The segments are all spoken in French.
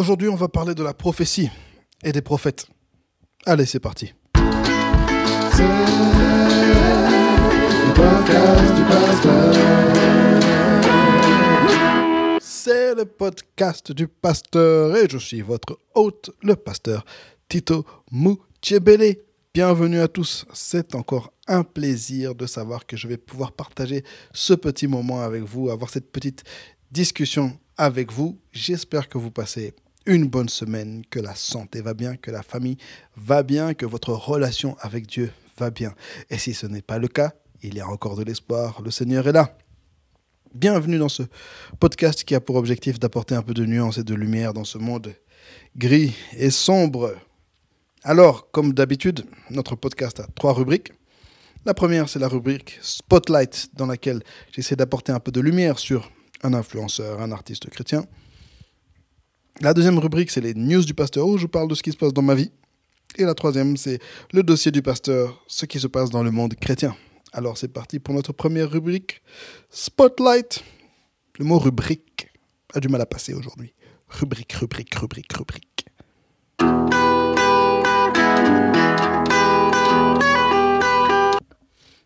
Aujourd'hui, on va parler de la prophétie et des prophètes. Allez, c'est parti. C'est le podcast du pasteur. C'est le podcast du pasteur et je suis votre hôte, le pasteur Tito Mouchebele. Bienvenue à tous. C'est encore un plaisir de savoir que je vais pouvoir partager ce petit moment avec vous, avoir cette petite discussion avec vous. J'espère que vous passez une bonne semaine, que la santé va bien, que la famille va bien, que votre relation avec Dieu va bien. Et si ce n'est pas le cas, il y a encore de l'espoir. Le Seigneur est là. Bienvenue dans ce podcast qui a pour objectif d'apporter un peu de nuance et de lumière dans ce monde gris et sombre. Alors, comme d'habitude, notre podcast a 3 rubriques. La première, c'est la rubrique Spotlight, dans laquelle j'essaie d'apporter un peu de lumière sur un influenceur, un artiste chrétien. La deuxième rubrique, c'est les news du pasteur, où je parle de ce qui se passe dans ma vie. Et la troisième, c'est le dossier du pasteur, ce qui se passe dans le monde chrétien. Alors, c'est parti pour notre première rubrique, Spotlight. Le mot rubrique a du mal à passer aujourd'hui. Rubrique.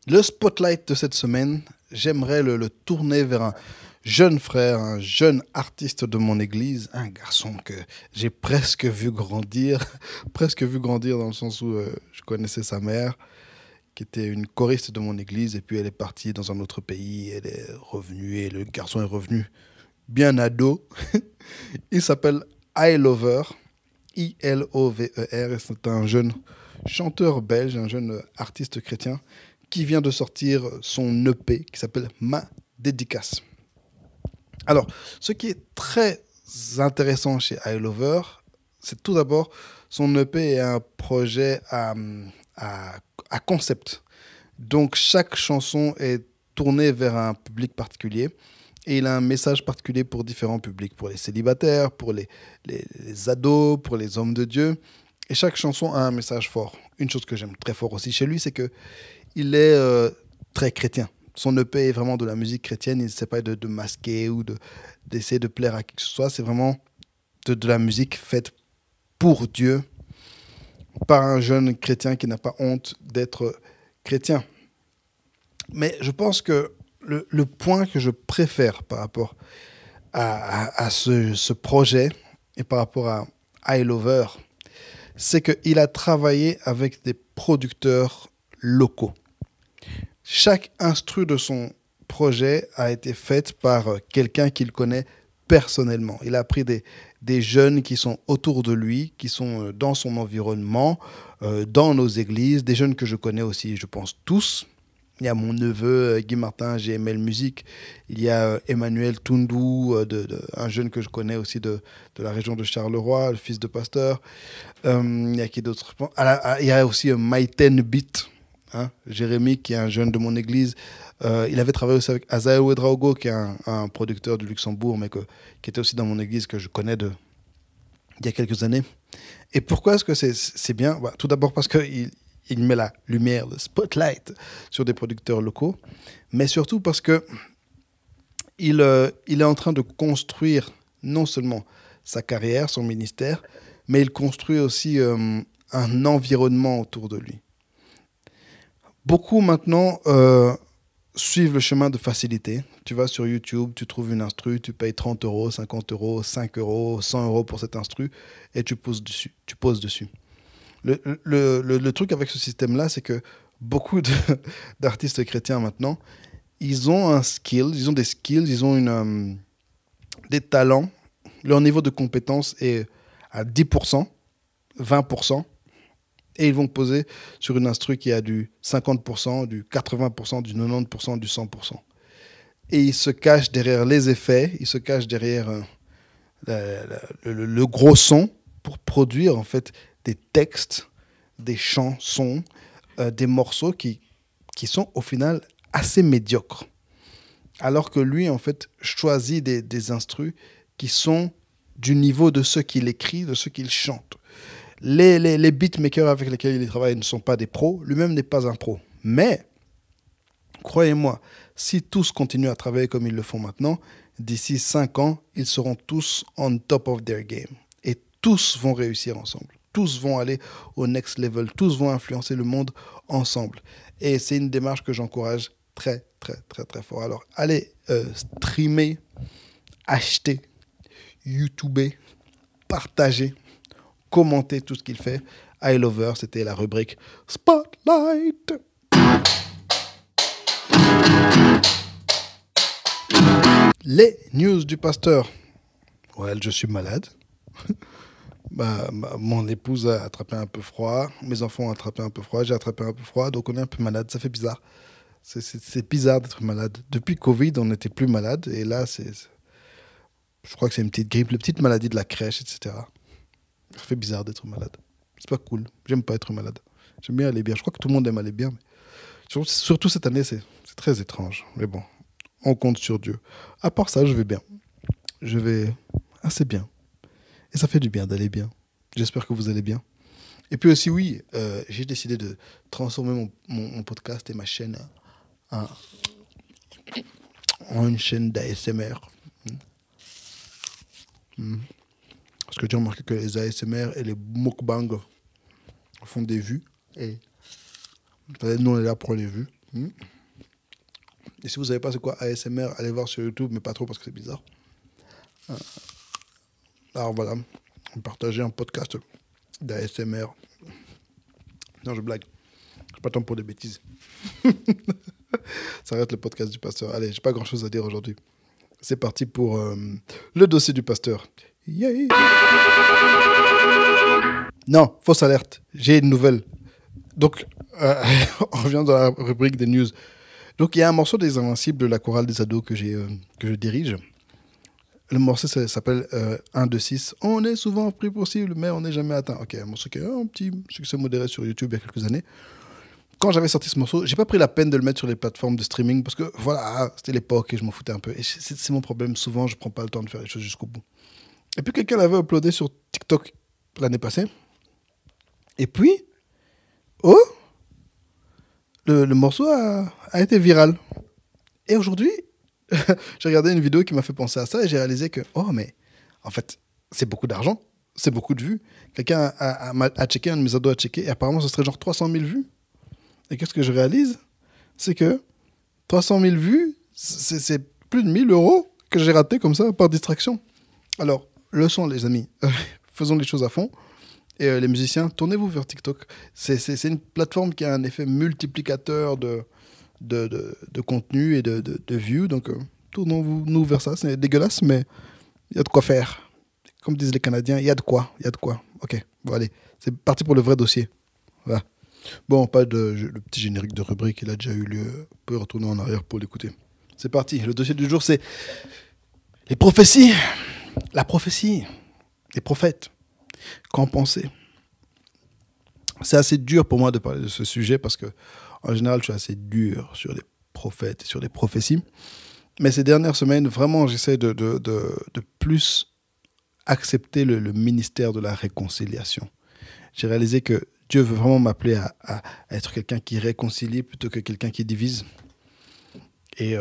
Le spotlight de cette semaine, j'aimerais le tourner vers un jeune frère, un jeune artiste de mon église, un garçon que j'ai presque vu grandir dans le sens où je connaissais sa mère, qui était une choriste de mon église, et puis elle est partie dans un autre pays, elle est revenue, et le garçon est revenu bien ado. Il s'appelle Ilover, I-L-O-V-E-R, et c'est un jeune chanteur belge, un jeune artiste chrétien, qui vient de sortir son EP qui s'appelle Ma Dédicace. Alors, ce qui est très intéressant chez Ilover, c'est tout d'abord son EP est un projet à concept. Donc, chaque chanson est tournée vers un public particulier et il a un message particulier pour différents publics, pour les célibataires, pour les ados, pour les hommes de Dieu. Et chaque chanson a un message fort. Une chose que j'aime très fort aussi chez lui, c'est que il est très chrétien. Son EP est vraiment de la musique chrétienne. Il ne essaie pas de masquer ou d'essayer de plaire à qui que ce soit. C'est vraiment de la musique faite pour Dieu, par un jeune chrétien qui n'a pas honte d'être chrétien. Mais je pense que le point que je préfère par rapport à ce projet et par rapport à Ilover, c'est qu'il a travaillé avec des producteurs locaux. Chaque instru de son projet a été faite par quelqu'un qu'il connaît personnellement. Il a pris des jeunes qui sont autour de lui, qui sont dans son environnement, dans nos églises, des jeunes que je connais aussi, je pense tous. Il y a mon neveu Guy Martin, GML Musique. Il y a Emmanuel Toundou, un jeune que je connais aussi de la région de Charleroi, le fils de pasteur. Il y a qui d'autre? Il y a aussi Maïten Beat. Jérémy, qui est un jeune de mon église. Il avait travaillé aussi avec Azael Ouedraogo, qui est un producteur du Luxembourg, mais qui était aussi dans mon église, que je connais il y a quelques années. Et pourquoi est-ce que c'est bien? Tout d'abord parce qu'il met la lumière, le spotlight sur des producteurs locaux, mais surtout parce qu'il est en train de construire non seulement sa carrière, son ministère, mais il construit aussi un environnement autour de lui. Beaucoup maintenant suivent le chemin de facilité. Tu vas sur YouTube, tu trouves une instru, tu payes 30 €, 50 €, 5 €, 100 € pour cette instru et tu poses dessus. Le truc avec ce système-là, c'est que beaucoup d'artistes chrétiens maintenant, ils ont des skills, ils ont des talents. Leur niveau de compétence est à 10%, 20%. Et ils vont poser sur une instru qui a du 50%, du 80%, du 90%, du 100%. Et ils se cachent derrière les effets, ils se cachent derrière le gros son pour produire en fait des textes, des chansons, des morceaux qui sont au final assez médiocres. Alors que lui, en fait, choisit des instrus qui sont du niveau de ceux qu'il écrit, de ceux qu'il chante. Les beatmakers avec lesquels il travaille ne sont pas des pros. Lui-même n'est pas un pro. Mais, croyez-moi, si tous continuent à travailler comme ils le font maintenant, d'ici 5 ans, ils seront tous on top of their game. Et tous vont réussir ensemble. Tous vont aller au next level. Tous vont influencer le monde ensemble. Et c'est une démarche que j'encourage très, très, très, très fort. Alors, allez streamer, acheter, YouTuber, partager, commenter tout ce qu'il fait. I Love Her, c'était la rubrique Spotlight. Les news du pasteur. Ouais, je suis malade. Mon épouse a attrapé un peu froid. Mes enfants ont attrapé un peu froid. J'ai attrapé un peu froid. Donc, on est un peu malade. Ça fait bizarre. C'est bizarre d'être malade. Depuis Covid, on n'était plus malade. Et là, je crois que c'est une petite grippe, les petites maladies de la crèche, etc. Ça fait bizarre d'être malade. C'est pas cool. J'aime pas être malade. J'aime bien aller bien. Je crois que tout le monde aime aller bien. Mais surtout cette année, c'est très étrange. Mais bon, on compte sur Dieu. À part ça, je vais bien. Je vais assez bien. Et ça fait du bien d'aller bien. J'espère que vous allez bien. Et puis aussi, oui, j'ai décidé de transformer mon podcast et ma chaîne en une chaîne d'ASMR. Parce que j'ai remarqué que les ASMR et les mukbangs font des vues. Et nous, on est là pour les vues. Et si vous ne savez pas c'est quoi ASMR, allez voir sur YouTube, mais pas trop parce que c'est bizarre. Alors voilà, partager un podcast d'ASMR. Non, je blague. Je pas temps pour des bêtises. Ça arrête le podcast du pasteur. Allez, j'ai pas grand chose à dire aujourd'hui. C'est parti pour le dossier du pasteur. Yeah. Non, fausse alerte. J'ai une nouvelle. Donc, on revient dans la rubrique des news. Donc, il y a un morceau des Invincibles de la chorale des ados que je dirige. Le morceau s'appelle 1, 2, 6. On est souvent pris pour cible, mais on n'est jamais atteint. Ok, un morceau qui a un petit succès modéré sur YouTube il y a quelques années. Quand j'avais sorti ce morceau, j'ai pas pris la peine de le mettre sur les plateformes de streaming parce que voilà, c'était l'époque et je m'en foutais un peu. Et c'est mon problème. Souvent, je prends pas le temps de faire les choses jusqu'au bout. Et puis, quelqu'un l'avait uploadé sur TikTok l'année passée. Et puis, le morceau a été viral. Et aujourd'hui, j'ai regardé une vidéo qui m'a fait penser à ça et j'ai réalisé que, mais en fait, c'est beaucoup d'argent, c'est beaucoup de vues. Quelqu'un a checké, un de mes ados a checké, et apparemment, ce serait genre 300 000 vues. Et qu'est-ce que je réalise? C'est que 300 000 vues, c'est plus de 1 000 € que j'ai raté comme ça, par distraction. Alors, leçon, les amis, faisons les choses à fond. Et les musiciens, tournez-vous vers TikTok. C'est une plateforme qui a un effet multiplicateur de contenu et de views. Donc, tournons-nous vers ça. C'est dégueulasse, mais il y a de quoi faire. Comme disent les Canadiens, il y a de quoi. Ok, bon, allez. C'est parti pour le vrai dossier. Voilà. Bon, le petit générique de rubrique, il a déjà eu lieu. On peut retourner en arrière pour l'écouter. C'est parti. Le dossier du jour, c'est les prophéties. La prophétie. Les prophètes. Qu'en penser? C'est assez dur pour moi de parler de ce sujet parce que, en général, je suis assez dur sur les prophètes et sur les prophéties. Mais ces dernières semaines, vraiment, j'essaie de plus accepter le ministère de la réconciliation. J'ai réalisé que Dieu veut vraiment m'appeler à être quelqu'un qui réconcilie plutôt que quelqu'un qui divise. Et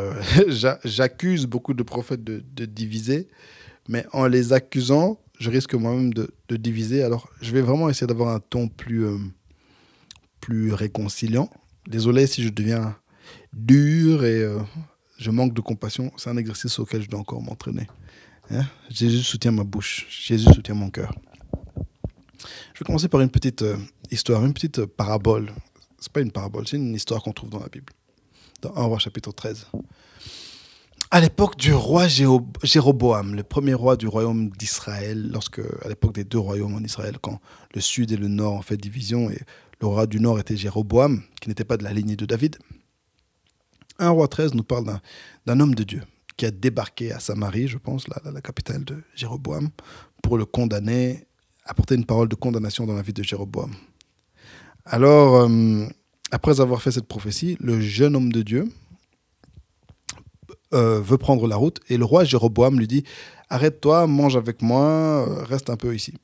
j'accuse beaucoup de prophètes de diviser, mais en les accusant, je risque moi-même de diviser. Alors, je vais vraiment essayer d'avoir un ton plus réconciliant. Désolé si je deviens dur et je manque de compassion. C'est un exercice auquel je dois encore m'entraîner. Jésus soutient ma bouche. Jésus soutient mon cœur. Je vais commencer par une petite histoire, une petite parabole. C'est pas une parabole, c'est une histoire qu'on trouve dans la Bible. Dans 1 Roi chapitre 13. À l'époque du roi Jéroboam, le premier roi du royaume d'Israël, à l'époque des 2 royaumes en Israël, quand le sud et le nord ont fait division, et le roi du nord était Jéroboam, qui n'était pas de la lignée de David. 1 Roi 13 nous parle d'un homme de Dieu qui a débarqué à Samarie, je pense, la capitale de Jéroboam, pour le condamner, apporter une parole de condamnation dans la vie de Jéroboam. Alors, après avoir fait cette prophétie, le jeune homme de Dieu veut prendre la route et le roi Jéroboam lui dit « Arrête-toi, mange avec moi, reste un peu ici ».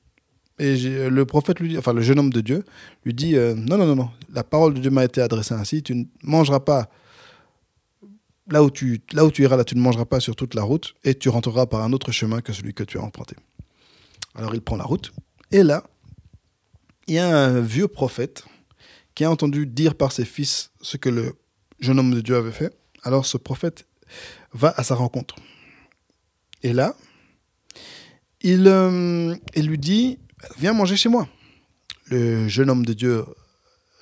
Et le prophète le jeune homme de Dieu lui dit « Non, la parole de Dieu m'a été adressée ainsi, tu ne mangeras pas là où tu iras, là tu ne mangeras pas sur toute la route et tu rentreras par un autre chemin que celui que tu as emprunté ». Alors il prend la route Et là, il y a un vieux prophète qui a entendu dire par ses fils ce que le jeune homme de Dieu avait fait. Alors ce prophète va à sa rencontre. Et là, il lui dit, viens manger chez moi. Le jeune homme de Dieu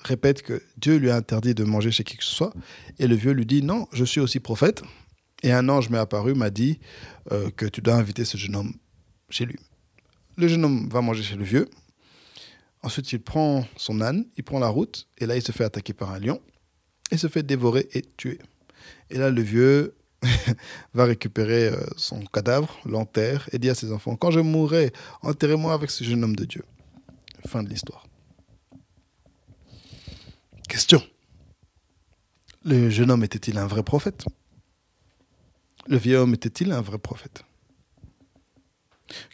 répète que Dieu lui a interdit de manger chez qui que ce soit. Et le vieux lui dit, non, je suis aussi prophète. Et un ange m'est apparu, m'a dit que tu dois inviter ce jeune homme chez lui. Le jeune homme va manger chez le vieux. Ensuite, il prend son âne, il prend la route. Et là, il se fait attaquer par un lion. Et se fait dévorer et tuer. Et là, le vieux va récupérer son cadavre, l'enterre et dit à ses enfants, quand je mourrai, enterrez-moi avec ce jeune homme de Dieu. Fin de l'histoire. Question. Le jeune homme était-il un vrai prophète? Le vieil homme était-il un vrai prophète?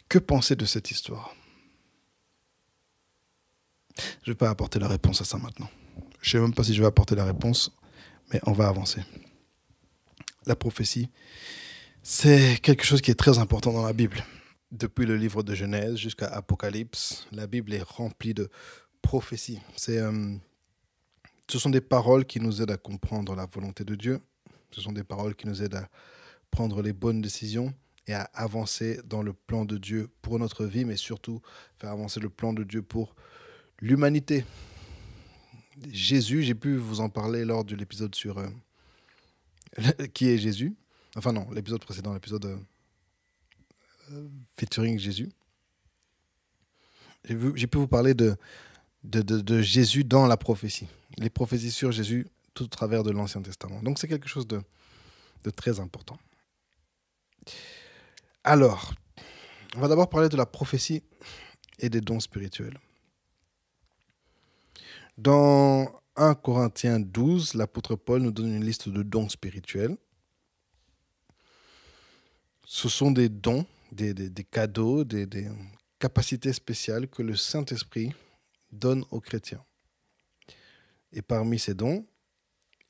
Que penser de cette histoire? Je ne vais pas apporter la réponse à ça maintenant. Je ne sais même pas si je vais apporter la réponse, mais on va avancer. La prophétie, c'est quelque chose qui est très important dans la Bible. Depuis le livre de Genèse jusqu'à Apocalypse, la Bible est remplie de prophéties. Ce sont des paroles qui nous aident à comprendre la volonté de Dieu. Ce sont des paroles qui nous aident à prendre les bonnes décisions et à avancer dans le plan de Dieu pour notre vie, mais surtout faire avancer le plan de Dieu pour l'humanité. Jésus, j'ai pu vous en parler lors de l'épisode sur qui est Jésus. Enfin non, l'épisode précédent, l'épisode featuring Jésus. J'ai pu vous parler de Jésus dans la prophétie. Les prophéties sur Jésus tout au travers de l'Ancien Testament. Donc c'est quelque chose de très important. Alors, on va d'abord parler de la prophétie et des dons spirituels. Dans 1 Corinthiens 12, l'apôtre Paul nous donne une liste de dons spirituels. Ce sont des dons, des cadeaux, des capacités spéciales que le Saint-Esprit donne aux chrétiens. Et parmi ces dons,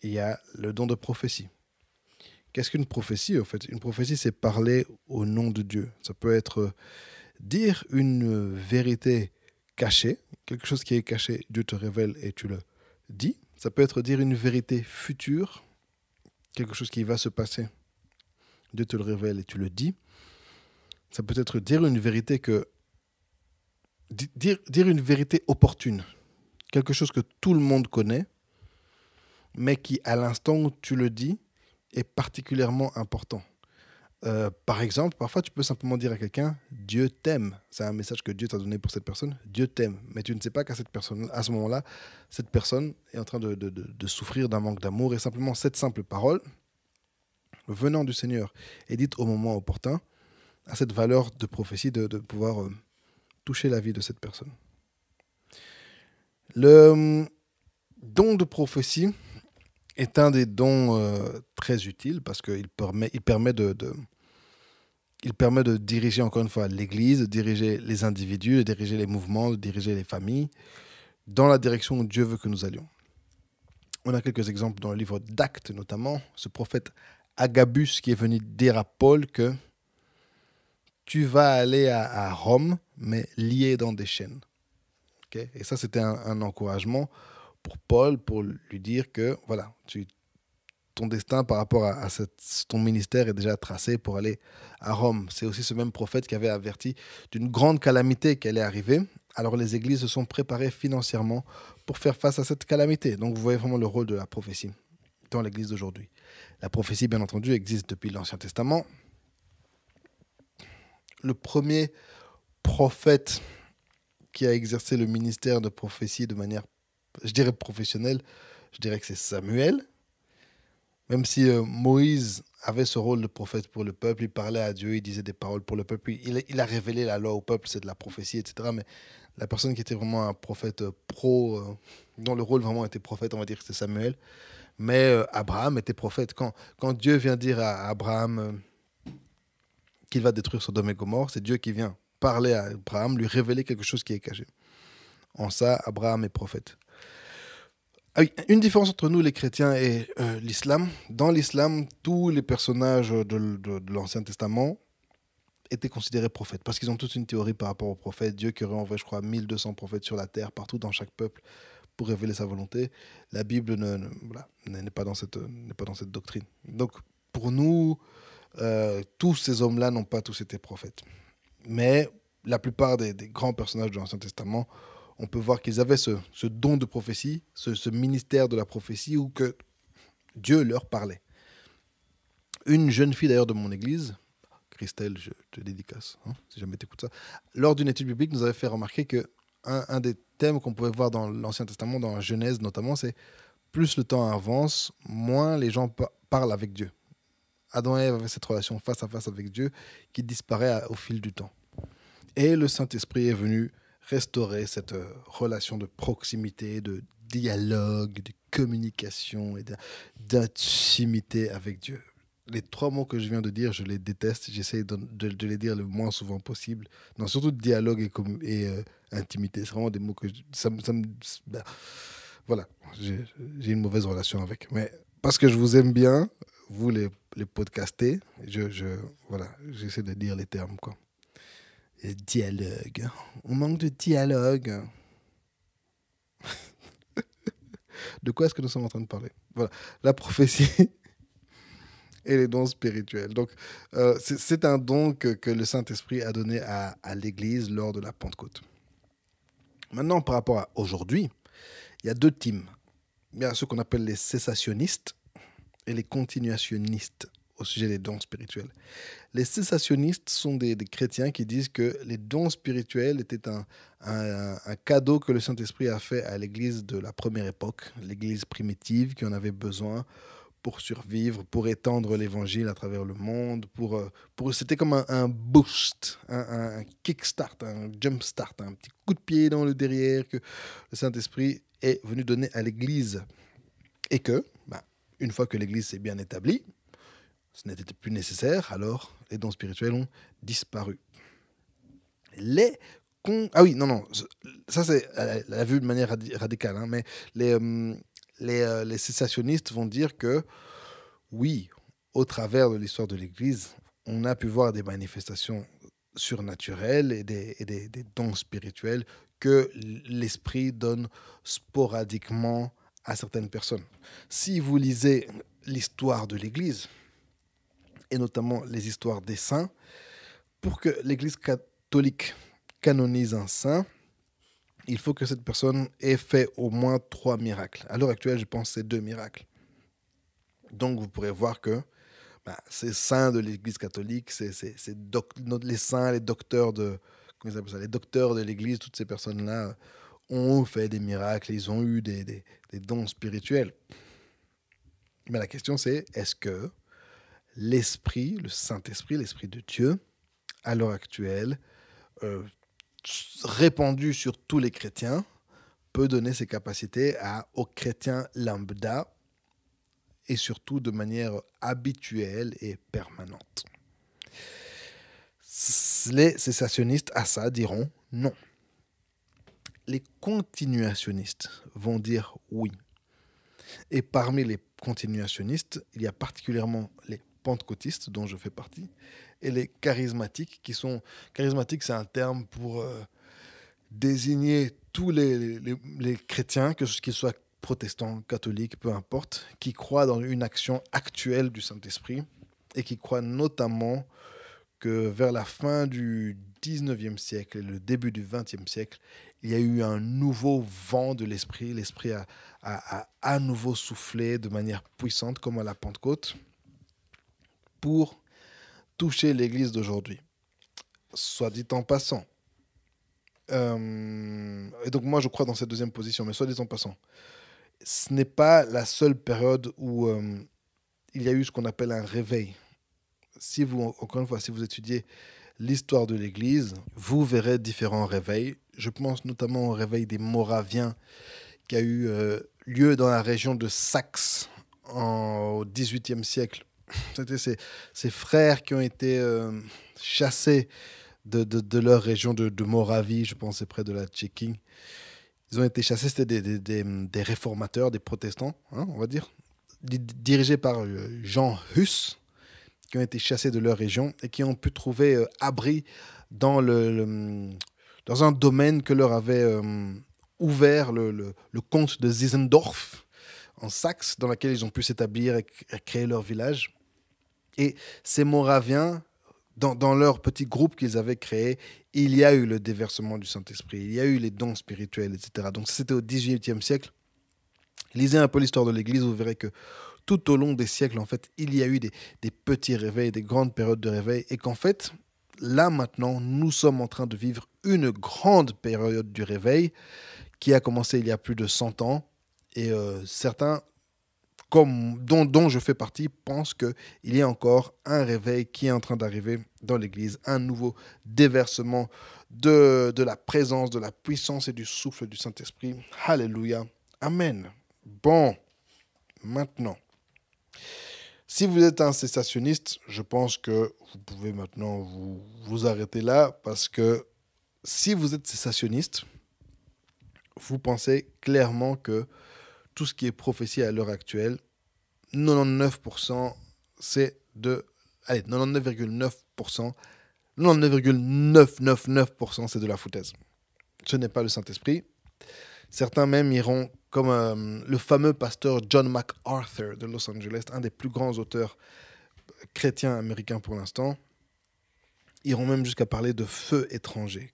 il y a le don de prophétie. Qu'est-ce qu'une prophétie, en fait? Une prophétie, c'est parler au nom de Dieu. Ça peut être dire une vérité cachée, quelque chose qui est caché, Dieu te révèle et tu le dis. Ça peut être dire une vérité future, quelque chose qui va se passer, Dieu te le révèle et tu le dis. Ça peut être dire une vérité dire une vérité opportune, quelque chose que tout le monde connaît, mais qui, à l'instant où tu le dis, est particulièrement important. Par exemple, parfois tu peux simplement dire à quelqu'un « Dieu t'aime ». C'est un message que Dieu t'a donné pour cette personne. Dieu t'aime. Mais tu ne sais pas qu'à ce moment-là, cette personne est en train de souffrir d'un manque d'amour. Et simplement cette simple parole, venant du Seigneur et dite au moment opportun, a cette valeur de prophétie de pouvoir toucher la vie de cette personne. Le don de prophétie est un des dons très utiles parce qu'il permet de diriger encore une fois l'Église, de diriger les individus, de diriger les mouvements, de diriger les familles dans la direction où Dieu veut que nous allions. On a quelques exemples dans le livre d'Actes notamment, ce prophète Agabus qui est venu dire à Paul que tu vas aller à Rome, mais lié dans des chaînes. Okay? Et ça, c'était un encouragement pour Paul, pour lui dire que voilà, ton destin par rapport à ton ministère est déjà tracé pour aller à Rome. C'est aussi ce même prophète qui avait averti d'une grande calamité qui allait arriver. Alors les églises se sont préparées financièrement pour faire face à cette calamité. Donc vous voyez vraiment le rôle de la prophétie dans l'église d'aujourd'hui. La prophétie, bien entendu, existe depuis l'Ancien Testament. Le premier prophète qui a exercé le ministère de prophétie de manière, je dirais, professionnelle, je dirais que c'est Samuel. Même si Moïse avait ce rôle de prophète pour le peuple, il parlait à Dieu, il disait des paroles pour le peuple, il a révélé la loi au peuple, c'est de la prophétie, etc. Mais la personne qui était vraiment un prophète dont le rôle vraiment était prophète, on va dire que c'était Samuel. Mais Abraham était prophète. Quand Dieu vient dire à Abraham qu'il va détruire Sodome et Gomorrhe, c'est Dieu qui vient parler à Abraham, lui révéler quelque chose qui est caché. En ça, Abraham est prophète. Une différence entre nous, les chrétiens, et l'islam. Dans l'islam, tous les personnages de l'Ancien Testament été considérés prophètes. Parce qu'ils ont toute une théorie par rapport aux prophètes. Dieu qui aurait envoyé, je crois, 1200 prophètes sur la terre, partout dans chaque peuple, pour révéler sa volonté. La Bible voilà, n'est pas dans cette doctrine. Donc, pour nous, tous ces hommes-là n'ont pas tous été prophètes. Mais la plupart des grands personnages de l'Ancien Testament, on peut voir qu'ils avaient ce don de prophétie, ce ministère de la prophétie, où que Dieu leur parlait. Une jeune fille d'ailleurs de mon église, Christelle, je te dédicace, hein, si jamais tu écoutes ça, lors d'une étude biblique, nous avait fait remarquer que un des thèmes qu'on pouvait voir dans l'Ancien Testament, dans la Genèse notamment, c'est plus le temps avance, moins les gens parlent avec Dieu. Adam et Ève avaient cette relation face à face avec Dieu qui disparaît au fil du temps. Et le Saint-Esprit est venu restaurer cette relation de proximité, de dialogue, de communication et d'intimité avec Dieu. Les 3 mots que je viens de dire, je les déteste. J'essaie de les dire le moins souvent possible. Non, surtout dialogue et intimité. C'est vraiment des mots que voilà, j'ai une mauvaise relation avec. Mais parce que je vous aime bien, vous les podcastez, voilà, j'essaie de dire les termes, quoi. Et dialogue. On manque de dialogue. De quoi est-ce que nous sommes en train de parler? Voilà, la prophétie et les dons spirituels. Donc, c'est un don que le Saint-Esprit a donné à l'Église lors de la Pentecôte. Maintenant, par rapport à aujourd'hui, il y a 2 teams. Il y a ceux qu'on appelle les cessationnistes et les continuationnistes au sujet des dons spirituels. Les cessationnistes sont des chrétiens qui disent que les dons spirituels étaient un cadeau que le Saint-Esprit a fait à l'Église de la première époque, l'Église primitive qui en avait besoin pour survivre, pour étendre l'Évangile à travers le monde. C'était comme un boost, un kickstart, un jumpstart, un petit coup de pied dans le derrière que le Saint-Esprit est venu donner à l'Église. Et que, une fois que l'Église s'est bien établie, ce n'était plus nécessaire, alors les dons spirituels ont disparu. Ah oui, non, ça c'est la vue de manière radicale, hein, mais les cessationnistes vont dire que, oui, au travers de l'histoire de l'Église, on a pu voir des manifestations surnaturelles et des dons spirituels que l'Esprit donne sporadiquement à certaines personnes. Si vous lisez l'histoire de l'Église, et notamment les histoires des saints, pour que l'Église catholique canonise un saint, il faut que cette personne ait fait au moins 3 miracles. À l'heure actuelle, je pense que c'est 2 miracles. Donc, vous pourrez voir que ces saints de l'Église catholique, les saints, les docteurs de... Comment ils appellent ça? Les docteurs de l'Église, toutes ces personnes-là ont fait des miracles, ils ont eu des dons spirituels. Mais la question c'est, est-ce que l'Esprit, le Saint-Esprit, l'Esprit de Dieu, à l'heure actuelle, répandu sur tous les chrétiens, peut donner ses capacités aux chrétiens lambda et surtout de manière habituelle et permanente. Les cessationnistes à ça diront non. Les continuationnistes vont dire oui. Et parmi les continuationnistes, il y a particulièrement les pentecôtistes, dont je fais partie, et les charismatiques, qui sont... Charismatiques, c'est un terme pour désigner tous les chrétiens, qu'ils soient protestants, catholiques, peu importe, qui croient dans une action actuelle du Saint-Esprit et qui croient notamment que vers la fin du 19e siècle et le début du 20e siècle, il y a eu un nouveau vent de l'Esprit. L'Esprit a à nouveau soufflé de manière puissante, comme à la Pentecôte, pour toucher l'Église d'aujourd'hui. Soit dit en passant. Et donc moi, je crois dans cette deuxième position, mais soit dit en passant, ce n'est pas la seule période où il y a eu ce qu'on appelle un réveil. Encore une fois, si vous étudiez l'histoire de l'Église, vous verrez différents réveils. Je pense notamment au réveil des Moraviens qui a eu lieu dans la région de Saxe au XVIIIe siècle. C'était ces frères qui ont été chassés de leur région de Moravie, je pense c'est près de la Tchéquie. Ils ont été chassés, c'était des réformateurs, des protestants, hein, on va dire, dirigés par Jean Hus, qui ont été chassés de leur région et qui ont pu trouver abri dans, dans un domaine que leur avait ouvert le comte de Zizendorf en Saxe, dans lequel ils ont pu s'établir et créer leur village. Et ces Moraviens, dans leur petit groupe qu'ils avaient créé, il y a eu le déversement du Saint-Esprit, il y a eu les dons spirituels, etc. Donc c'était au XVIIIe siècle. Lisez un peu l'histoire de l'Église, vous verrez que tout au long des siècles, en fait, il y a eu des petits réveils, des grandes périodes de réveil, et qu'en fait, là maintenant, nous sommes en train de vivre une grande période du réveil qui a commencé il y a plus de 100 ans, et certains, dont je fais partie, pensent qu'il y a encore un réveil qui est en train d'arriver dans l'Église, un nouveau déversement de la présence, de la puissance et du souffle du Saint-Esprit. Alléluia. Amen. Bon, maintenant, si vous êtes un cessationniste, je pense que vous pouvez maintenant vous arrêter là, parce que si vous êtes cessationniste, vous pensez clairement que tout ce qui est prophétie à l'heure actuelle, 99%, c'est de... Allez, 99,9%, 99,999%, c'est de la foutaise. Ce n'est pas le Saint-Esprit. Certains même iront comme le fameux pasteur John MacArthur de Los Angeles, un des plus grands auteurs chrétiens américains pour l'instant, iront même jusqu'à parler de feu étranger,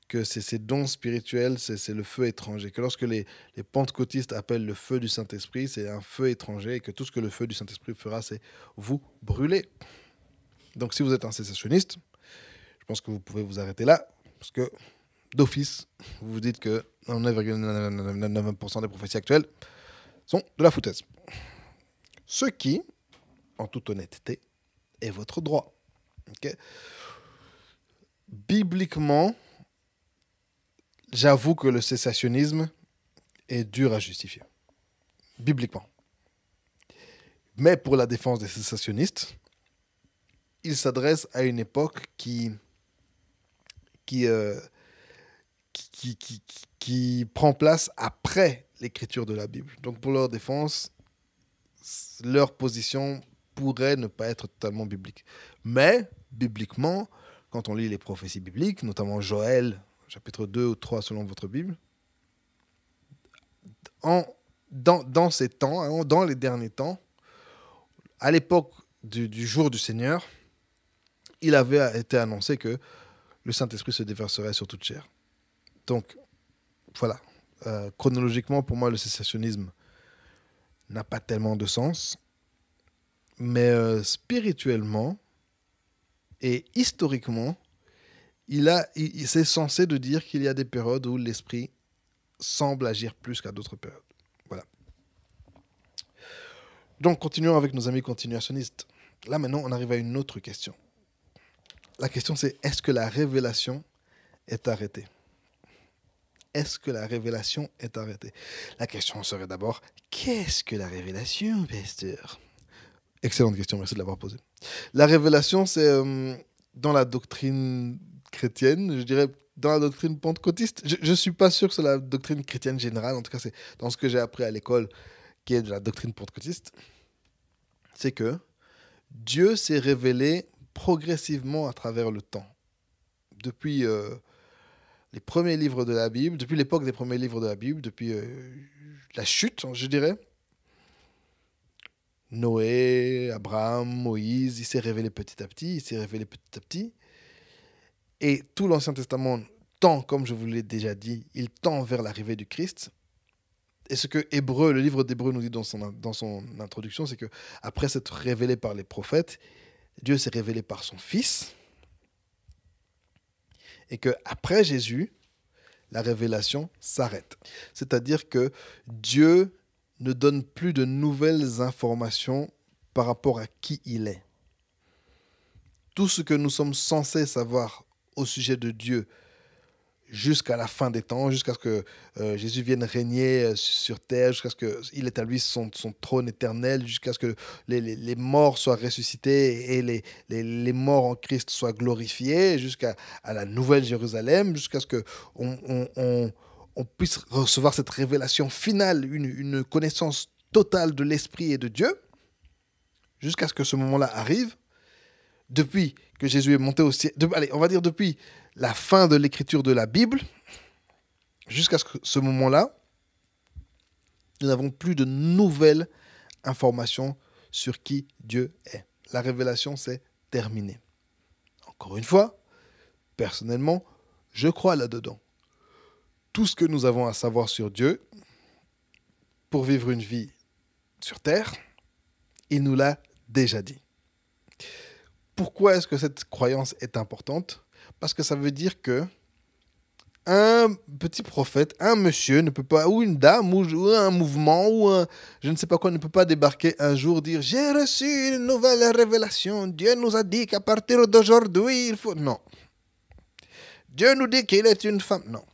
que ces dons spirituels, c'est le feu étranger, que lorsque les pentecôtistes appellent le feu du Saint-Esprit, c'est un feu étranger, et que tout ce que le feu du Saint-Esprit fera, c'est vous brûler. Donc si vous êtes un cessationniste, je pense que vous pouvez vous arrêter là, parce que d'office, vous vous dites que 99,99% des prophéties actuelles sont de la foutaise. Ce qui, en toute honnêteté, est votre droit. Okay? Bibliquement, j'avoue que le cessationnisme est dur à justifier. Bibliquement. Mais pour la défense des cessationnistes, il s'adresse à une époque qui prend place après l'écriture de la Bible. Donc pour leur défense, leur position pourrait ne pas être totalement biblique. Mais, bibliquement, quand on lit les prophéties bibliques, notamment Joël, chapitre 2 ou 3 selon votre Bible, dans ces temps, hein, dans les derniers temps, à l'époque du jour du Seigneur, il avait été annoncé que le Saint-Esprit se déverserait sur toute chair. Donc, voilà. Chronologiquement, pour moi, le cessationnisme n'a pas tellement de sens. Mais spirituellement et historiquement, c'est censé de dire qu'il y a des périodes où l'Esprit semble agir plus qu'à d'autres périodes. Voilà. Donc, continuons avec nos amis continuationnistes. Là, maintenant, on arrive à une autre question. La question, c'est est-ce que la révélation est arrêtée ? Est-ce que la révélation est arrêtée ? La question serait d'abord, qu'est-ce que la révélation, pasteur ? Excellente question, merci de l'avoir posée. La révélation, c'est dans la doctrine chrétienne, je dirais dans la doctrine pentecôtiste. Je ne suis pas sûr que c'est la doctrine chrétienne générale, en tout cas c'est dans ce que j'ai appris à l'école, qui est de la doctrine pentecôtiste. C'est que Dieu s'est révélé progressivement à travers le temps. Depuis les premiers livres de la Bible, depuis l'époque des premiers livres de la Bible, depuis la chute, je dirais, Noé, Abraham, Moïse, il s'est révélé petit à petit, et tout l'Ancien Testament tend, comme je vous l'ai déjà dit, il tend vers l'arrivée du Christ. Et ce que le livre d'Hébreux nous dit dans son introduction, c'est que après s'être révélé par les prophètes, Dieu s'est révélé par son Fils, et que après Jésus, la révélation s'arrête. C'est-à-dire que Dieu ne donne plus de nouvelles informations par rapport à qui il est. Tout ce que nous sommes censés savoir au sujet de Dieu jusqu'à la fin des temps, jusqu'à ce que Jésus vienne régner sur terre, jusqu'à ce qu'il établisse son trône éternel, jusqu'à ce que les morts soient ressuscités et les morts en Christ soient glorifiés, jusqu'à la nouvelle Jérusalem, jusqu'à ce qu'on puisse recevoir cette révélation finale, une connaissance totale de l'Esprit et de Dieu, jusqu'à ce que ce moment-là arrive, depuis que Jésus est monté au ciel, allez, on va dire depuis la fin de l'écriture de la Bible, jusqu'à ce moment-là, nous n'avons plus de nouvelles informations sur qui Dieu est. La révélation, c'est terminé. Encore une fois, personnellement, je crois là-dedans. Tout ce que nous avons à savoir sur Dieu, pour vivre une vie sur Terre, il nous l'a déjà dit. Pourquoi est-ce que cette croyance est importante? Parce que ça veut dire que un petit prophète, un monsieur ne peut pas, ou une dame, ou un mouvement, ou un, je ne sais pas quoi, ne peut pas débarquer un jour dire j'ai reçu une nouvelle révélation. Dieu nous a dit qu'à partir d'aujourd'hui, il faut. Non. Dieu nous dit qu'il est une femme. Non.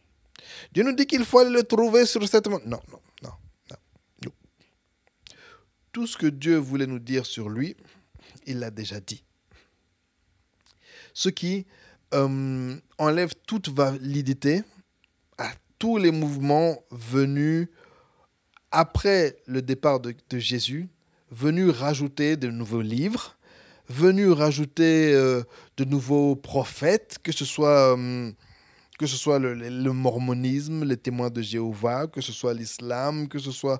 Dieu nous dit qu'il faut aller le trouver sur cette montagne. Non, non, non, non, non. Tout ce que Dieu voulait nous dire sur lui, il l'a déjà dit. Ce qui enlève toute validité à tous les mouvements venus après le départ de Jésus, venus rajouter de nouveaux livres, venus rajouter de nouveaux prophètes, que ce soit le mormonisme, les témoins de Jéhovah, que ce soit l'islam, que ce soit...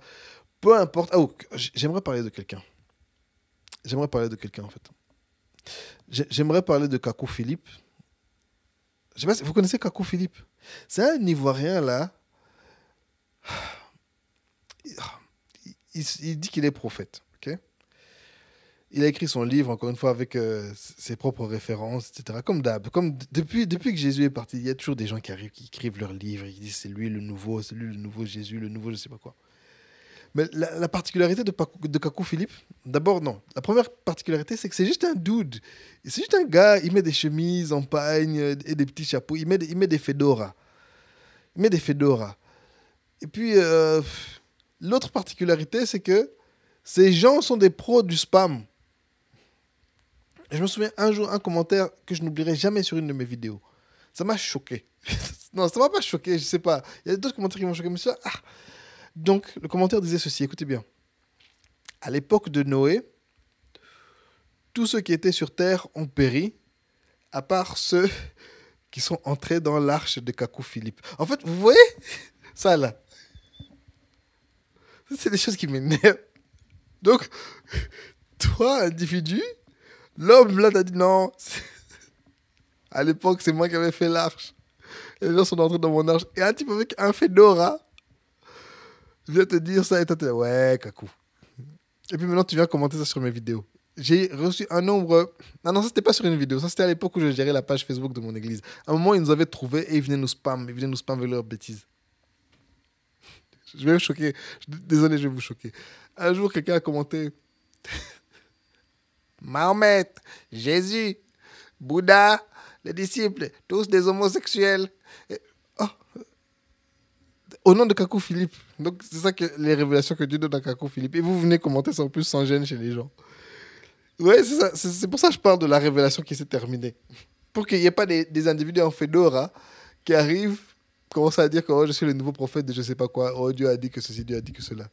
Peu importe... Ah, oh, j'aimerais parler de quelqu'un. J'aimerais parler de quelqu'un, en fait. J'aimerais parler de Kakou Philippe. Je sais pas si vous connaissez Kakou Philippe. C'est un Ivoirien, là. Il dit qu'il est prophète. Okay? Il a écrit son livre, encore une fois, avec ses propres références, etc. Comme d'hab. Depuis que Jésus est parti, il y a toujours des gens qui arrivent, qui écrivent leurs livres, et qui disent c'est lui le nouveau Jésus, le nouveau je sais pas quoi. Mais la particularité de Kakou Philippe, d'abord, non. La première particularité, c'est que c'est juste un dude. C'est juste un gars, il met des chemises en pagne et des petits chapeaux. Il met des fedoras. Et puis, l'autre particularité, c'est que ces gens sont des pros du spam. Et je me souviens un jour, un commentaire que je n'oublierai jamais sur une de mes vidéos. Ça m'a choqué. Non, ça m'a pas choqué, je sais pas. Il y a d'autres commentaires qui m'ont choqué, mais ça... Donc, le commentaire disait ceci, écoutez bien. À l'époque de Noé, tous ceux qui étaient sur terre ont péri, à part ceux qui sont entrés dans l'arche de Kakou Philippe. En fait, vous voyez ça là? C'est des choses qui m'énervent. Donc, toi, individu, l'homme là t'a dit non. À l'époque, c'est moi qui avais fait l'arche. Et les gens sont entrés dans mon arche. Et un type avec un fedora vient te dire ça et toi, t'es là, ouais, Kakou. Et puis maintenant, tu viens commenter ça sur mes vidéos. J'ai reçu un nombre... Non, ça, c'était pas sur une vidéo. Ça, c'était à l'époque où je gérais la page Facebook de mon église. À un moment, ils nous avaient trouvés et ils venaient nous spam. Ils venaient nous spam avec leurs bêtises. Je vais vous choquer. Désolé, je vais vous choquer. Un jour, quelqu'un a commenté... Mahomet, Jésus, Bouddha, les disciples, tous des homosexuels. Et... Oh. Au nom de Kakou Philippe. Donc, c'est ça que les révélations que Dieu donne à Kakou Philippe. Et vous venez commenter ça en plus sans gêne chez les gens. Ouais, c'est ça. C'est pour ça que je parle de la révélation qui s'est terminée. Pour qu'il n'y ait pas des individus en fedora qui arrivent, commencent à dire que oh, je suis le nouveau prophète de je sais pas quoi. Oh, Dieu a dit que ceci, Dieu a dit que cela.